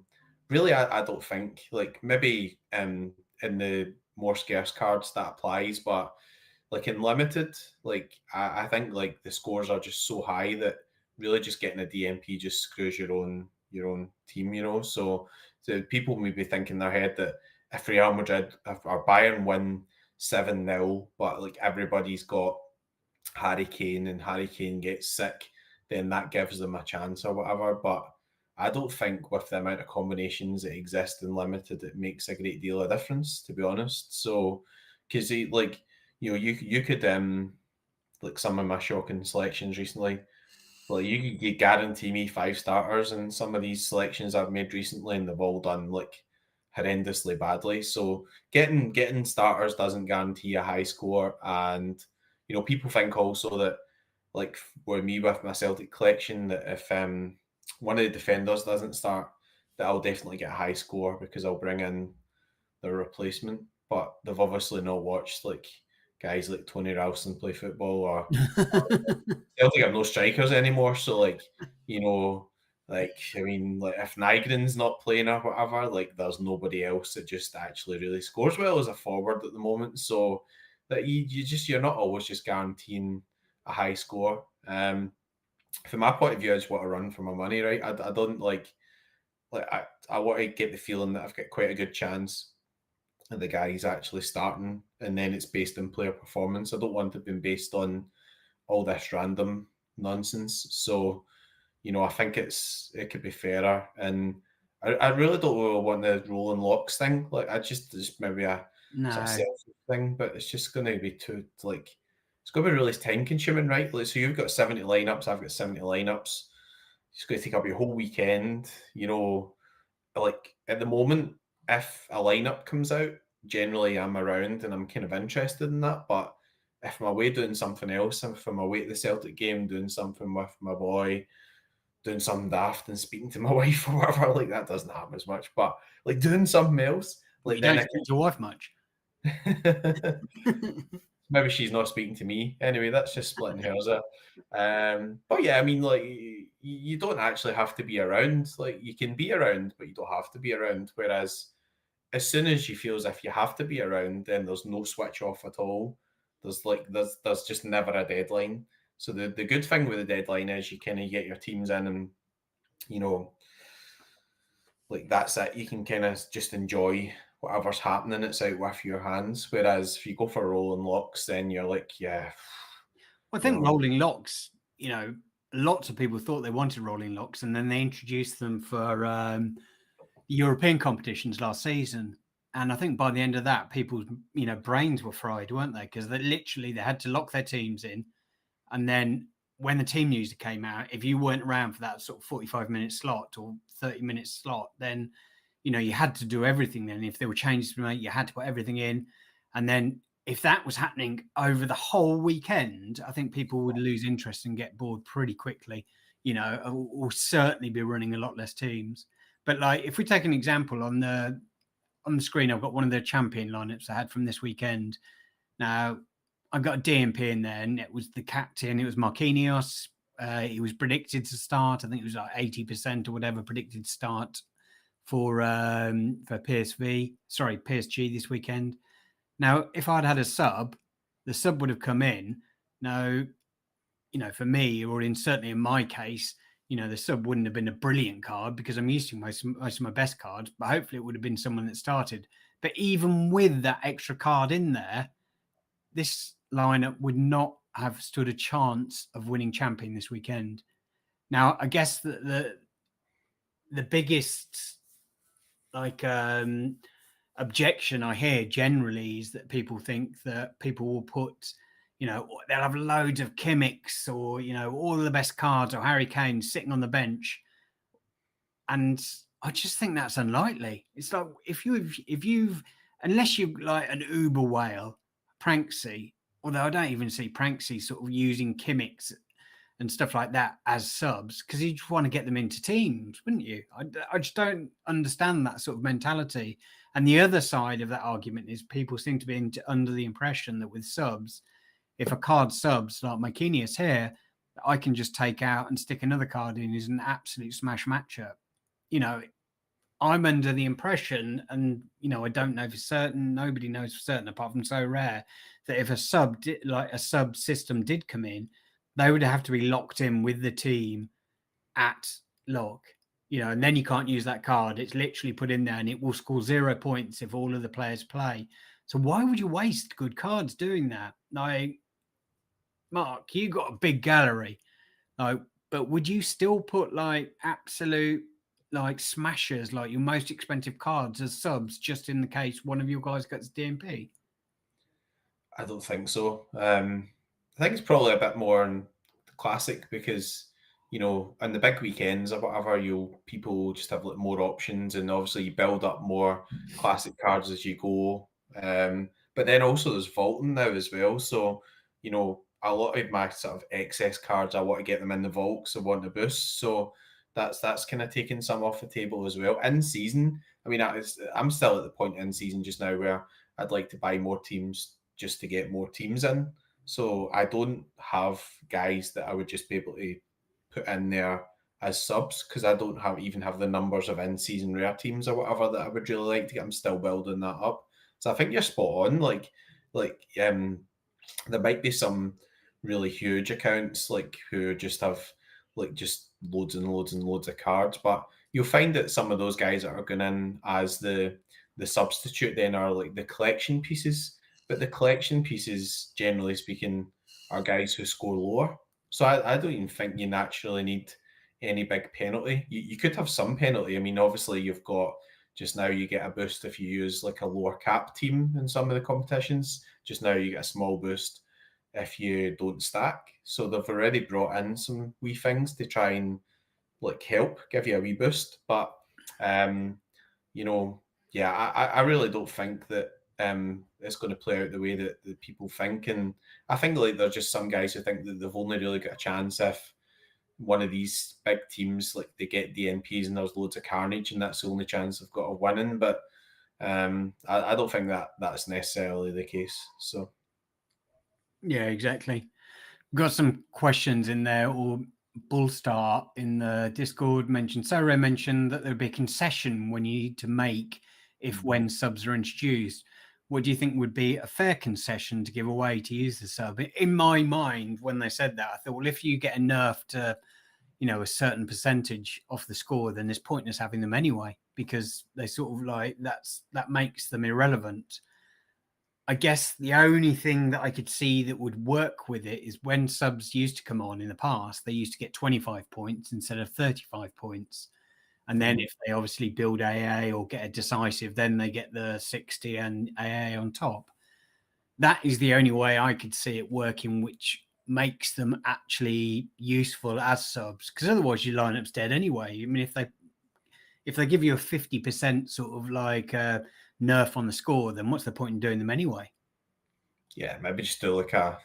really, I don't think, like, maybe in the more scarce cards that applies, but like in limited, like I think like the scores are just so high that really just getting a DMP just screws your own team. So people may be thinking in their head that if Real Madrid or Bayern win 7-0, but like everybody's got Harry Kane and Harry Kane gets sick, then that gives them a chance or whatever. But I don't think with the amount of combinations that exist in limited, it makes a great deal of difference, to be honest. So, because like you could like some of my shocking selections recently, like you could guarantee me 5 starters in some of these selections I've made recently, and they've all done like horrendously badly. So getting starters doesn't guarantee a high score, and people think also that like with me with my Celtic collection that if one of the defenders doesn't start, that I'll definitely get a high score because I'll bring in their replacement. But they've obviously not watched like guys like Tony Ralston play football, or Celtic have no strikers anymore. So like, I mean, like if Nygren's not playing or whatever, like there's nobody else that just actually really scores well as a forward at the moment. So that you're not always just guaranteeing a high score. From my point of view, I just want to run for my money, right? I don't like I want to get the feeling that I've got quite a good chance that the guy is actually starting, and then it's based on player performance. I don't want it being based on all this random nonsense. So, I think it could be fairer, and I really don't really want the rolling locks thing. Like, just maybe a sort of No. selfish thing, but it's just going to be too like it's going to be really time consuming, right? Like, so you've got 70 lineups, I've got 70 lineups. It's going to take up your whole weekend. Like at the moment, if a lineup comes out, generally I'm around and I'm kind of interested in that. But if I'm away doing something else, if I'm away at the Celtic game doing something with my boy, doing something daft and speaking to my wife or whatever, like that doesn't happen as much. But like doing something else, Well, like you then don't I speak to your wife much. can. Maybe she's not speaking to me. Anyway, that's just splitting hairs there. But yeah, I mean, like you don't actually have to be around. Like you can be around, but you don't have to be around. Whereas as soon as you feel as if you have to be around, then there's no switch off at all. There's just never a deadline. So the good thing with the deadline is you kind of get your teams in, and you know, like that's it. You can kind of just enjoy whatever's happening. It's out with your hands. Whereas if you go for rolling locks, then you're like, yeah, I you think know, rolling locks, lots of people thought they wanted rolling locks, and then they introduced them for European competitions last season. And I think by the end of that, people's brains were fried, weren't they? Because they had to lock their teams in, and then when the team news came out, if you weren't around for that sort of 45-minute slot or 30-minute slot, then you had to do everything. Then if there were changes to be made, you had to put everything in, and then if that was happening over the whole weekend, I think people would lose interest and get bored pretty quickly. Or certainly be running a lot less teams. But like, if we take an example on the screen, I've got one of the champion lineups I had from this weekend. Now, I've got a DMP in there, and it was the captain. It was Marquinhos. He was predicted to start. I think it was like 80% or whatever predicted start for PSG this weekend. Now, if I'd had a sub, the sub would have come in. Now, for me, or certainly in my case, the sub wouldn't have been a brilliant card because I'm using most of my best cards, but hopefully it would have been someone that started. But even with that extra card in there, this lineup would not have stood a chance of winning champion this weekend. Now, I guess the biggest like objection I hear generally is that people think that people will put, they'll have loads of Kimmiks or all of the best cards or Harry Kane sitting on the bench, and I just think that's unlikely. It's like if you've unless you like an uber whale, Pranksy, although I don't even see Pranksy sort of using Kimmiks and stuff like that as subs because you just want to get them into teams, wouldn't you? I just don't understand that sort of mentality. And the other side of that argument is people seem to be under the impression that with subs, if a card subs like Marquinhos here, I can just take out and stick another card in is an absolute smash matchup. You know, I'm under the impression, and I don't know for certain, nobody knows for certain apart from Sorare, that if a sub system did come in, they would have to be locked in with the team at lock, and then you can't use that card. It's literally put in there and it will score 0 points if all of the players play. So why would you waste good cards doing that? Like, Mark, you got a big gallery, like, but would you still put like absolute like smashers, like your most expensive cards as subs, just in the case one of your guys gets DMP? I don't think so. I think it's probably a bit more in the classic because on the big weekends or whatever, people just have like more options, and obviously you build up more classic cards as you go. But then also there's vaulting now as well. So a lot of my sort of excess cards, I want to get them in the vault because I want to boost. So that's kind of taking some off the table as well. In season, I mean, I'm still at the point in season just now where I'd like to buy more teams just to get more teams in. So I don't have guys that I would just be able to put in there as subs because I don't even have the numbers of in-season rare teams or whatever that I would really like to get. I'm still building that up. So I think you're spot on. There might be some really huge accounts who just have just loads and loads and loads of cards, but you'll find that some of those guys that are going in as the substitute then are like the collection pieces. But the collection pieces, generally speaking, are guys who score lower. So I don't even think you naturally need any big penalty. You could have some penalty. I mean, obviously, you've got just now you get a boost if you use like a lower cap team in some of the competitions. Just now you get a small boost if you don't stack. So they've already brought in some wee things to try and help give you a wee boost. But yeah, I really don't think that it's going to play out the way that people think. And I think there's just some guys who think that they've only really got a chance if one of these big teams they get DNPs and there's loads of carnage, and that's the only chance they've got of winning. But I don't think that's necessarily the case. So Yeah, exactly. Got some questions in there, or Bullstar in the Discord Sarah mentioned that there'd be a concession when you need to make when subs are introduced. What do you think would be a fair concession to give away to use the sub? In my mind, when they said that, I thought, well, if you get a nerf to, a certain percentage off the score, then it's pointless having them anyway, because they sort of that makes them irrelevant. I guess the only thing that I could see that would work with it is when subs used to come on in the past, they used to get 25 points instead of 35 points. And then if they obviously build AA or get a decisive, then they get the 60 and AA on top. That is the only way I could see it working, which makes them actually useful as subs. Because otherwise your lineup's dead anyway. I mean, if they give you a 50% sort of nerf on the score, then what's the point in doing them anyway? Yeah, maybe just do like a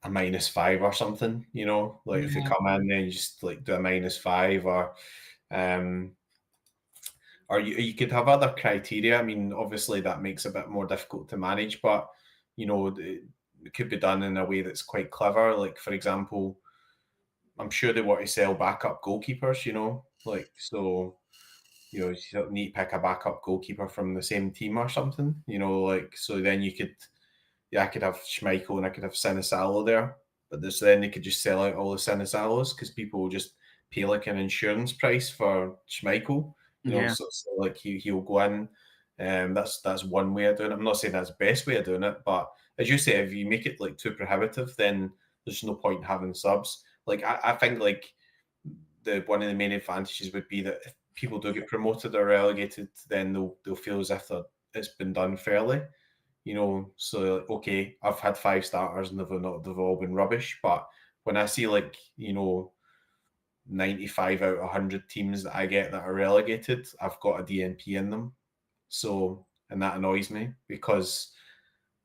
-5 or something, if you come in, then you just do a -5, or you could have other criteria. I mean, obviously that makes it a bit more difficult to manage, but it could be done in a way that's quite clever. Like, for example, I'm sure they want to sell backup goalkeepers, so you need to pick a backup goalkeeper from the same team or something, so then I could have Schmeichel and I could have Sinisalo there, but then they could just sell out all the Sinisalos because people will just pay like an insurance price for Schmeichel, so he'll go in. That's one way of doing it. I'm not saying that's the best way of doing it, but as you say, if you make it too prohibitive, then there's no point in having subs. I think one of the main advantages would be that if people do get promoted or relegated, then they'll feel as if it's been done fairly. So like, okay, I've had 5 starters and they've all been rubbish, but when I see 95 out of 100 teams that I get that are relegated, I've got a DNP in them. So, and that annoys me because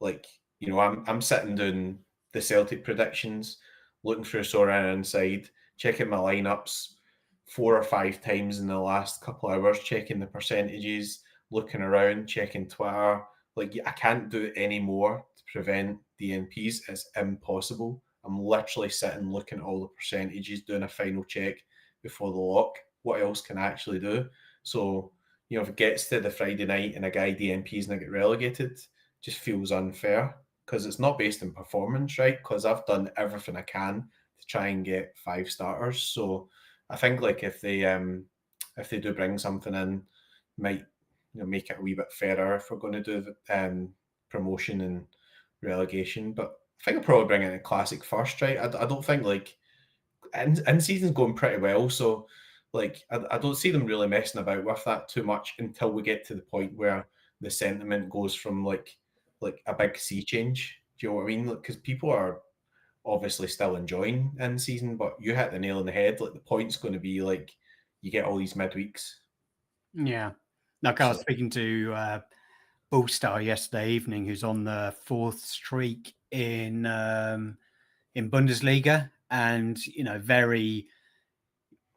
I'm sitting doing the Celtic predictions, looking through Sorare inside, checking my lineups 4 or 5 times in the last couple of hours, checking the percentages, looking around, checking Twitter. I can't do it anymore to prevent DNPs. It's impossible. I'm literally sitting looking at all the percentages, doing a final check before the lock. What else can I actually do? So, if it gets to the Friday night and a guy DNPs and I get relegated, just feels unfair because it's not based on performance, right? Because I've done everything I can to try and get 5 starters. So I think if they do bring something in, might make it a wee bit fairer if we're going to do the promotion and relegation. But I think I'll probably bring in a classic first, right? I don't think in season's going pretty well, so I don't see them really messing about with that too much until we get to the point where the sentiment goes from like a big sea change. Do you know what I mean? Because people are obviously still enjoying in season, but you hit the nail on the head. The point's going to be you get all these midweeks. Yeah. Like I was speaking to Bullstar yesterday evening, who's on the 4th streak in Bundesliga, and very,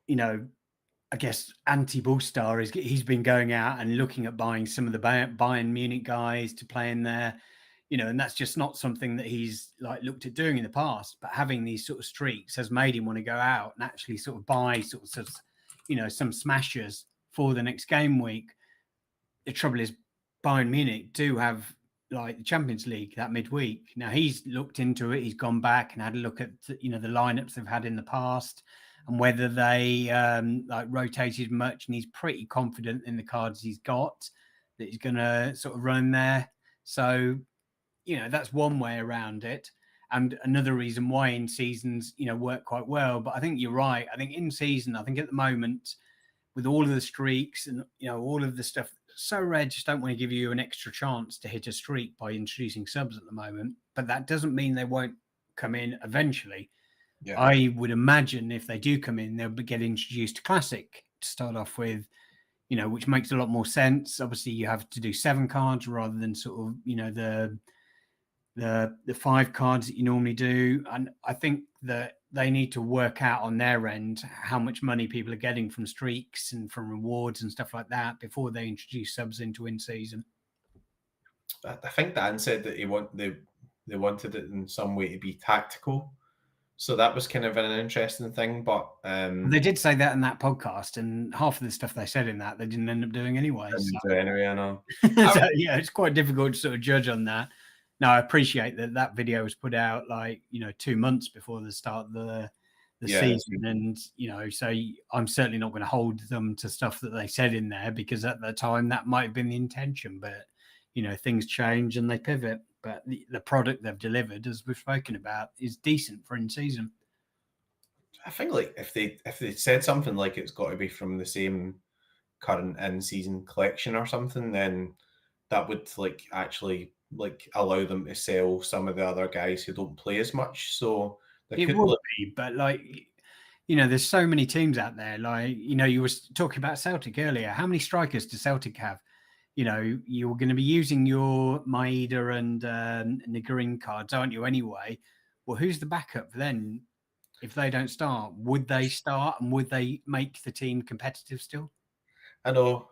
I guess anti-Bullstar is he's been going out and looking at buying some of the Bayern Munich guys to play in there, and that's just not something that he's looked at doing in the past. But having these sort of streaks has made him want to go out and actually sort of buy some smashers for the next game week. The trouble is, Bayern Munich do have the Champions League that midweek. Now he's looked into it. He's gone back and had a look at the lineups they've had in the past and whether they rotated much. And he's pretty confident in the cards he's got that he's going to sort of run there. So that's one way around it. And another reason why in seasons work quite well. But I think you're right. I think in season, I think at the moment, with all of the streaks and all of the stuff, Sorare just don't want to give you an extra chance to hit a streak by introducing subs at the moment. But that doesn't mean they won't come in eventually. Yeah. I would imagine if they do come in, they'll get introduced to Classic to start off with, which makes a lot more sense. Obviously, you have to do 7 cards rather than sort of the 5 cards that you normally do. And I think that they need to work out on their end how much money people are getting from streaks and from rewards and stuff like that before they introduce subs into in season. I think Dan said that they wanted it in some way to be tactical. So that was kind of an interesting thing. But they did say that in that podcast, and half of the stuff they said in that they didn't end up doing anyway. Anyway, I know. So, yeah, it's quite difficult to sort of judge on that. Now, I appreciate that video was put out 2 months before the start of the season. And, so I'm certainly not going to hold them to stuff that they said in there because at the time that might have been the intention. But, things change and they pivot. But the product they've delivered, as we've spoken about, is decent for in season. I think if they said something like it's got to be from the same current in season collection or something, then that would actually allow them to sell some of the other guys who don't play as much. So it would be, but there's so many teams out there. You were talking about Celtic earlier. How many strikers does Celtic have? You're going to be using your Maeda and Negrin cards, aren't you? Anyway, well, who's the backup then? If they don't start, would they start and would they make the team competitive still? I know.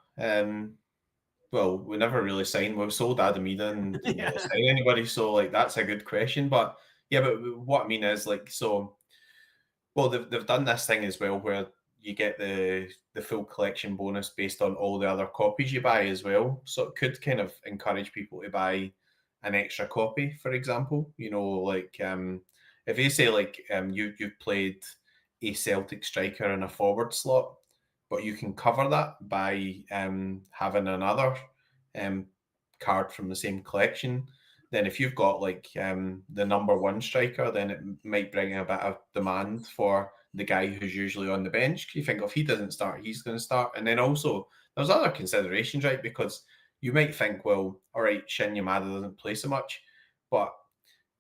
Well, we never really signed. We sold Adamida and didn't really sign anybody. So that's a good question. But yeah, but what I mean is well, they've done this thing as well where you get the full collection bonus based on all the other copies you buy as well. So it could kind of encourage people to buy an extra copy, for example. If you say you've played a Celtic striker in a forward slot, but you can cover that by having another card from the same collection. Then if you've got the number 1 striker, then it might bring a bit of demand for the guy who's usually on the bench. You think if he doesn't start, he's going to start. And then also, there's other considerations, right? Because you might think, well, all right, Shin Yamada doesn't play so much, but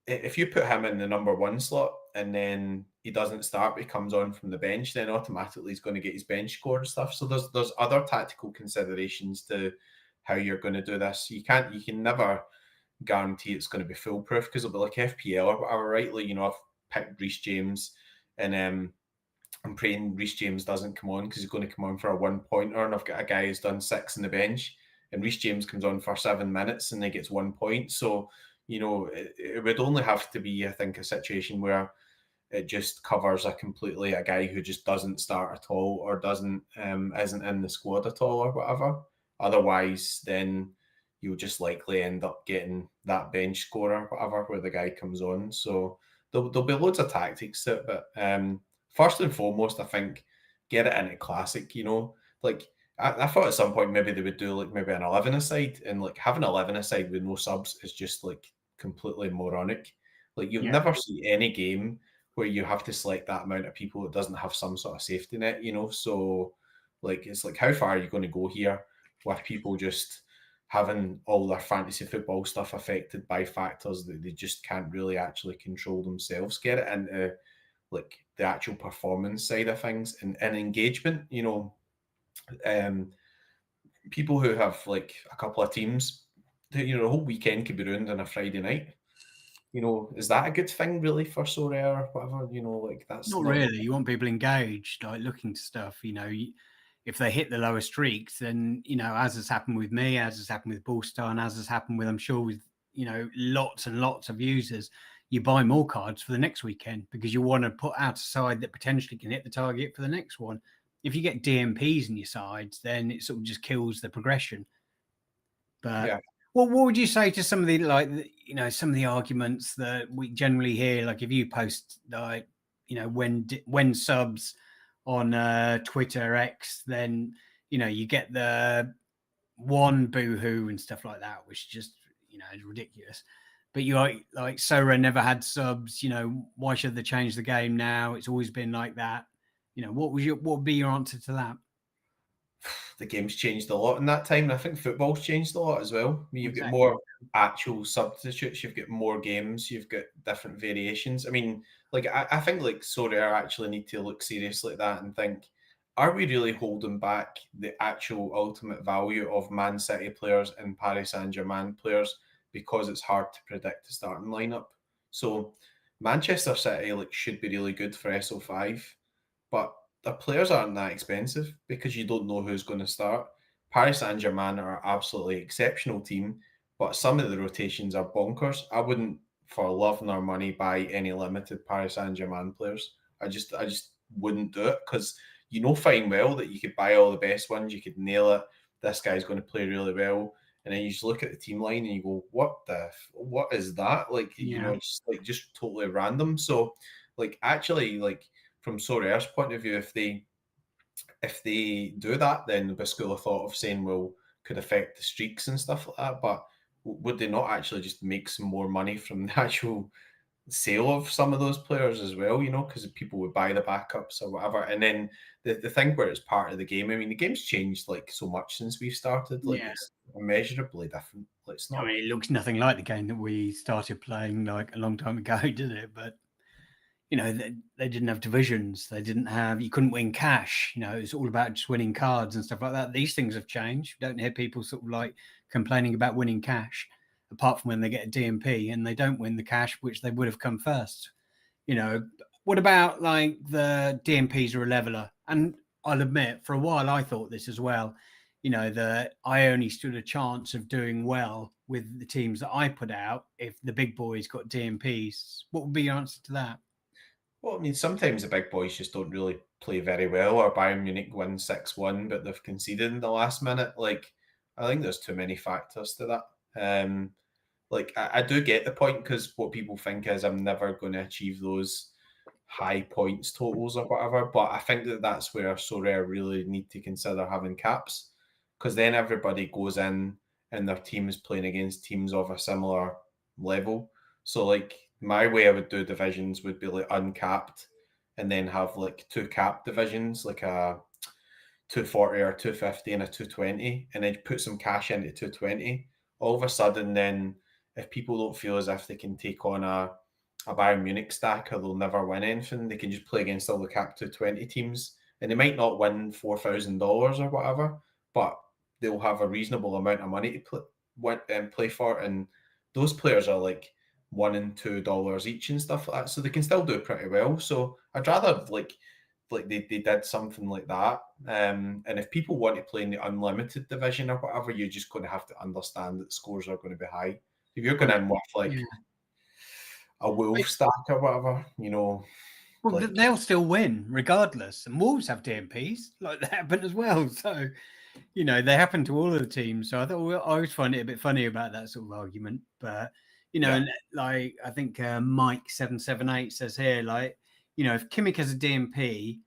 if you put him in the number one slot and then he doesn't start, but he comes on from the bench, then automatically he's going to get his bench score and stuff. So there's other tactical considerations to how you're going to do this. You can never guarantee it's going to be foolproof because it'll be like FPL or whatever, right? Like, I've picked Reece James and I'm praying Reece James doesn't come on because he's going to come on for a 1-pointer, and I've got a guy who's done 6 in the bench, and Reece James comes on for 7 minutes and he gets 1 point. So, it would only have to be, I think, a situation where it just covers a guy who just doesn't start at all or isn't in the squad at all or whatever. Otherwise, then you'll just likely end up getting that bench scorer, whatever, where the guy comes on. So there'll be loads of tactics to it, but first and foremost, I think get it into classic. Like I thought at some point maybe they would do like maybe an 11-a-side, and like having 11-a-side with no subs is just like completely moronic. Like you'll Yeah. never see any game where you have to select that amount of people that doesn't have some sort of safety net. So like it's like how far are you going to go here with people just having all their fantasy football stuff affected by factors that they just can't really actually control themselves? Get it into like the actual performance side of things and engagement. People who have like a couple of teams, the whole weekend could be ruined on a Friday night. Is that a good thing really for Sorare or whatever? Like that's Not not. really. You want people engaged, like looking to stuff. If they hit the lower streaks, then as has happened with me, as has happened with Ballstar, and as has happened with, I'm sure, with lots and lots of users, you buy more cards for the next weekend because you want to put out a side that potentially can hit the target for the next one. If you get DMPs in your sides, then it sort of just kills the progression. But Yeah. what would you say to some of the some of the arguments that we generally hear? Like if you post like when subs on Twitter X, then you get the one boohoo and stuff like that, which just is ridiculous. But you are like Sora never had subs. Why should they change the game now? It's always been like that. What would be your answer to that? The game's changed a lot in that time, and I think football's changed a lot as well. I mean, you've got Exactly. more actual substitutes, you've got more games, you've got different variations. I mean, like I think like Sorare actually need to look seriously at that and think, are we really holding back the actual ultimate value of Man City players and Paris Saint-Germain players because it's hard to predict the starting lineup? So Manchester City like should be really good for SO5, but their players aren't that expensive because you don't know who's going to start. Paris Saint Germain are an absolutely exceptional team, but some of the rotations are bonkers. I wouldn't, for love nor money, buy any limited Paris Saint Germain players. I just wouldn't do it because fine well that you could buy all the best ones, you could nail it. This guy's going to play really well, and then you just look at the team line and you go, what is that? Like just totally random. So like actually like from Sorare's point of view, if they do that, then there'll be a school of thought of saying, well, could affect the streaks and stuff like that. But would they not actually just make some more money from the actual sale of some of those players as well? Because people would buy the backups or whatever. And then the thing where it's part of the game. I mean, the game's changed like so much since we've started. Like Yeah. it's immeasurably different. Like, it's not. I mean, it looks nothing like the game that we started playing like a long time ago, did it? But they didn't have divisions. They didn't have. You couldn't win cash. It's all about just winning cards and stuff like that. These things have changed. You don't hear people sort of like complaining about winning cash, apart from when they get a DMP and they don't win the cash, which they would have come first. What about like the DMPs are a leveler? And I'll admit, for a while I thought this as well. That I only stood a chance of doing well with the teams that I put out if the big boys got DMPs. What would be your answer to that? Well, I mean, sometimes the big boys just don't really play very well, or Bayern Munich win 6-1, but they've conceded in the last minute. Like, I think there's too many factors to that. Like, I do get the point because what people think is I'm never going to achieve those high points totals or whatever. But I think that's where Sorare really need to consider having caps because then everybody goes in and their team is playing against teams of a similar level. So, like, my way I would do divisions would be like uncapped, and then have like 2 cap divisions, like a 240 or 250 and a 220, and then put some cash into 220. All of a sudden, then if people don't feel as if they can take on a Bayern Munich stack or they'll never win anything, they can just play against all the cap 220 teams, and they might not win $4,000 or whatever, but they'll have a reasonable amount of money to play for, and those players are like $1 and $2 each and stuff like that, so they can still do pretty well. So I'd rather like they did something like that. And if people want to play in the unlimited division or whatever, you're just going to have to understand that scores are going to be high. If you're going in with like a Wolves stack or whatever, Well, like, they'll still win regardless, and Wolves have DMPs like that happen as well. So, they happen to all of the teams. So I always find it a bit funny about that sort of argument. But and like I think Mike 778 says here, like if Kimmich has a DMP,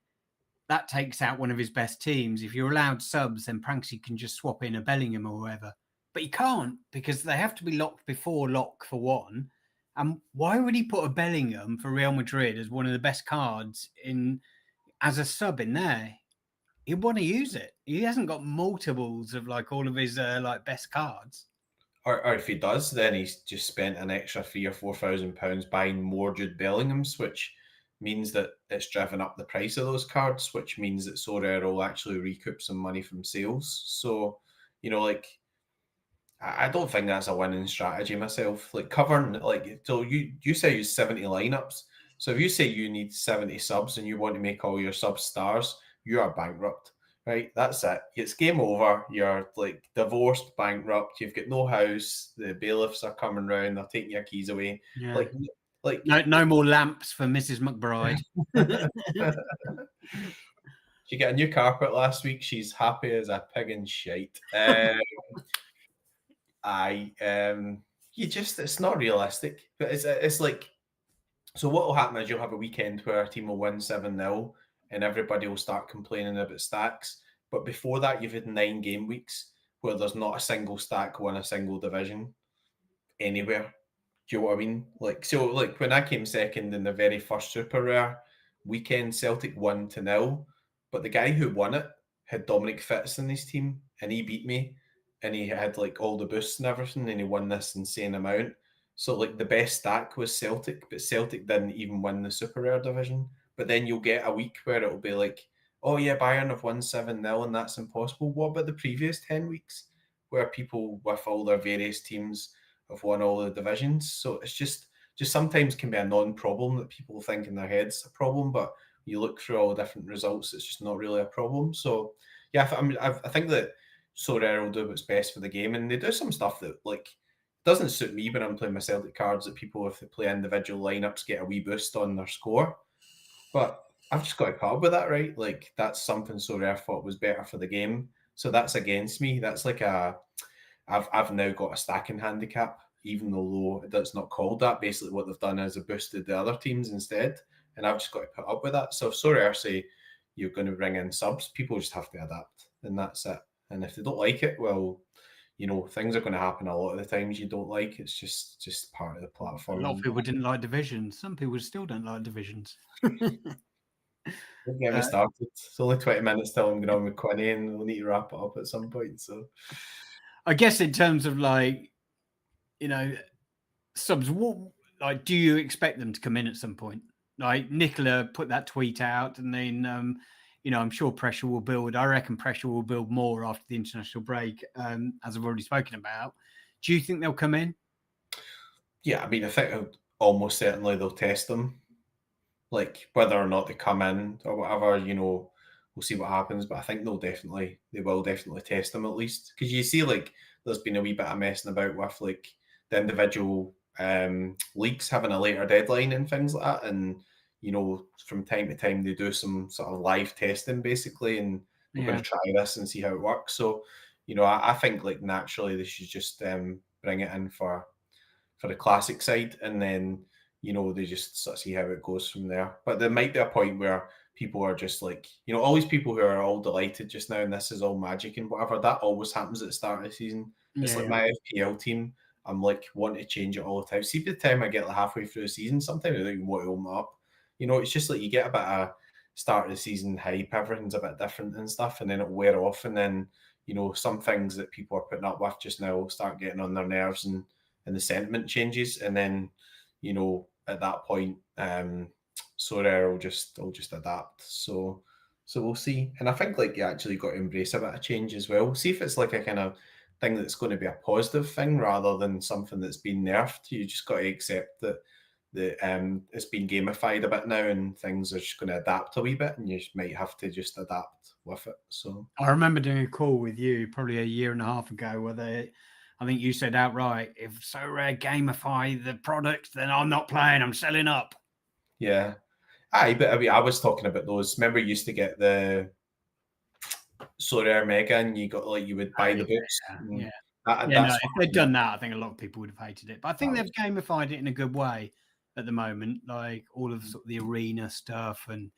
that takes out one of his best teams. If you're allowed subs, then Pranksy can just swap in a Bellingham or whatever. But you can't, because they have to be locked before lock for one. And why would he put a Bellingham for Real Madrid as one of the best cards in as a sub in there? He'd want to use it. He hasn't got multiples of like all of his like best cards. Or if he does, then he's just spent an extra £3,000 or £4,000 buying more Jude Bellinghams, which means that it's driven up the price of those cards, which means that Sorare will actually recoup some money from sales. So, like, I don't think that's a winning strategy myself. Like covering, like, so you say use 70 lineups. So if you say you need 70 subs and you want to make all your subs stars, you are bankrupt, right? That's it. It's game over. You're like divorced, bankrupt. You've got no house. The bailiffs are coming round. They're taking your keys away. Yeah. Like no more lamps for Mrs. McBride. She got a new carpet last week. She's happy as a pig in shite. It's not realistic. But it's like, so what will happen is you'll have a weekend where a team will win 7-0 and everybody will start complaining about stacks. But before that, you've had 9 game weeks where there's not a single stack won a single division anywhere. Do you know what I mean? Like, so like when I came second in the very first Super Rare weekend, Celtic won 2-0, but the guy who won it had Dominic Fitz in his team, and he beat me, and he had like all the boosts and everything, and he won this insane amount. So like the best stack was Celtic, but Celtic didn't even win the Super Rare division. But then you'll get a week where it'll be like, oh yeah, Bayern have won 7-0 and that's impossible. What about the previous 10 weeks where people with all their various teams have won all the divisions? So it's just sometimes can be a non-problem that people think in their heads a problem, but you look through all the different results, it's just not really a problem. So yeah, I think that Sorare will do what's best for the game, and they do some stuff that like doesn't suit me when I'm playing my Celtic cards, that people, if they play individual lineups, get a wee boost on their score. But I've just got to put up with that, right? Like that's something Sorare thought was better for the game. So that's against me. That's like I've now got a stacking handicap, even though it's not called that. Basically what they've done is they've boosted the other teams instead. And I've just got to put up with that. So if Sorare say you're going to bring in subs, people just have to adapt, and that's it. And if they don't like it, well, things are going to happen a lot of the times you don't like. It's just part of the platform. A lot of people didn't like divisions. Some people still don't like divisions. Don't get me started. It's only 20 minutes till I'm going on with Quinny, and we'll need to wrap it up at some point. So I guess in terms of like, subs, what like do you expect them to come in at some point? Like Nicola put that tweet out, and then I'm sure pressure will build. I reckon pressure will build more after the international break, as I've already spoken about. Do you think they'll come in? Yeah, I mean, I think almost certainly they'll test them. Like whether or not they come in or whatever, we'll see what happens. But I think they will definitely test them at least, because you see, like, there's been a wee bit of messing about with like the individual leagues having a later deadline and things like that, and from time to time they do some sort of live testing basically, and we're going to try this and see how it works. So I think like naturally they should just bring it in for the classic side, and then they just sort of see how it goes from there. But there might be a point where people are just like, all these people who are all delighted just now and this is all magic and whatever, that always happens at the start of the season. It's like my FPL team, I'm like wanting to change it all the time. See, by the time I get like halfway through the season, sometimes I don't even want to open it up. you know, it's just like you get a bit of start of the season hype, everything's a bit different and stuff, and then it'll wear off, and then, you know, some things that people are putting up with just now will start getting on their nerves, and the sentiment changes, and then, you know, at that point, Sorare will just adapt. So we'll see. And I think like you actually got to embrace a bit of change as well. See if it's like a kind of thing that's going to be a positive thing rather than something that's been nerfed. You just got to accept that it's been gamified a bit now and things are just going to adapt a wee bit, and you just might have to just adapt with it. So I remember doing a call with you probably a year and a half ago where I think you said outright, if Sorare gamify the product, then I'm not playing, I'm selling up. yeah. Aye, but I mean, I was talking about those. Remember, you used to get the Sorare Mega, and you got like you would buy the books. Yeah. That, Yeah, no, that's if they'd done that, I think a lot of people would have hated it. But I think they've gamified it in a good way at the moment, like all of sort of the arena stuff and,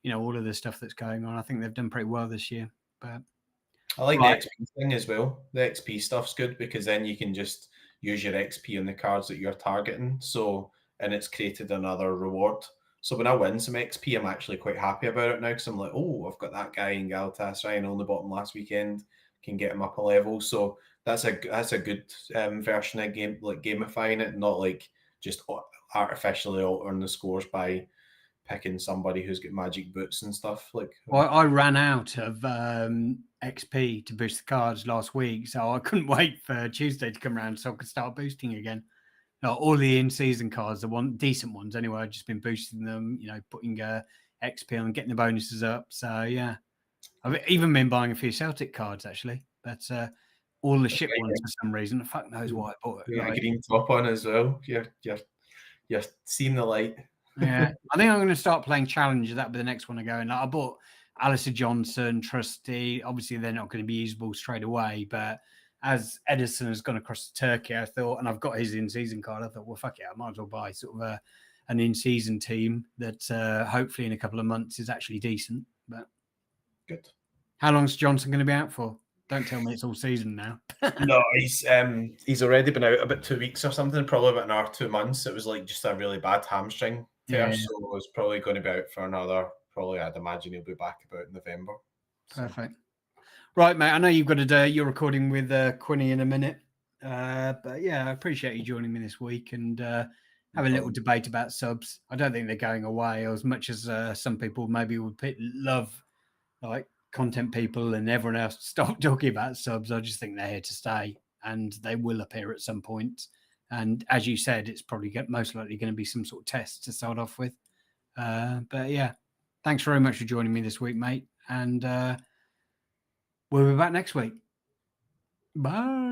you know, all of the stuff that's going on. I think they've done pretty well this year. But I like the XP thing as well. The XP stuff's good because then you can just use your XP on the cards that you're targeting. So, and it's created another reward. So when I win some XP, I'm actually quite happy about it now because I'm like, oh, I've got that guy in Galatasaray. I only bought him last weekend. Can get him up a level. So that's a good version of game, like gamifying it, not like just artificially altering the scores by picking somebody who's got magic boots and stuff. Like, well, I ran out of XP to boost the cards last week, so I couldn't wait for Tuesday to come around so I could start boosting again. All the in-season cards, the decent ones anyway. I've just been boosting them, you know, putting XP on, getting the bonuses up. So yeah, I've even been buying a few Celtic cards actually, but all the shit ones for some reason. Fuck knows why I bought it. Yeah, like, green top on as well. You're seeing the light. Yeah, I think I'm going to start playing challenges. That'll be the next one I go in. Like, I bought Alistair Johnson, Trusty. Obviously, they're not going to be usable straight away, but as Edison has gone across to Turkey, I thought, and I've got his in-season card, I thought, well, fuck it, I might as well buy sort of an in-season team that hopefully in a couple of months is actually decent. But good. How long's Johnson going to be out for? Don't tell me it's all season now. No, he's already been out about 2 weeks or something, probably about another 2 months. It was like just a really bad hamstring tear, so it was probably going to be out for another. Probably, I'd imagine he'll be back about November. So. Perfect. Right, mate. I know you've got to do. You're recording with Quinny in a minute, but yeah, I appreciate you joining me this week and have a little debate about subs. I don't think they're going away as much as some people maybe would love, like content people and everyone else stop talking about subs. I just think they're here to stay and they will appear at some point. And as you said, it's probably most likely going to be some sort of test to start off with. But yeah, thanks very much for joining me this week, mate. And we'll be back next week. Bye.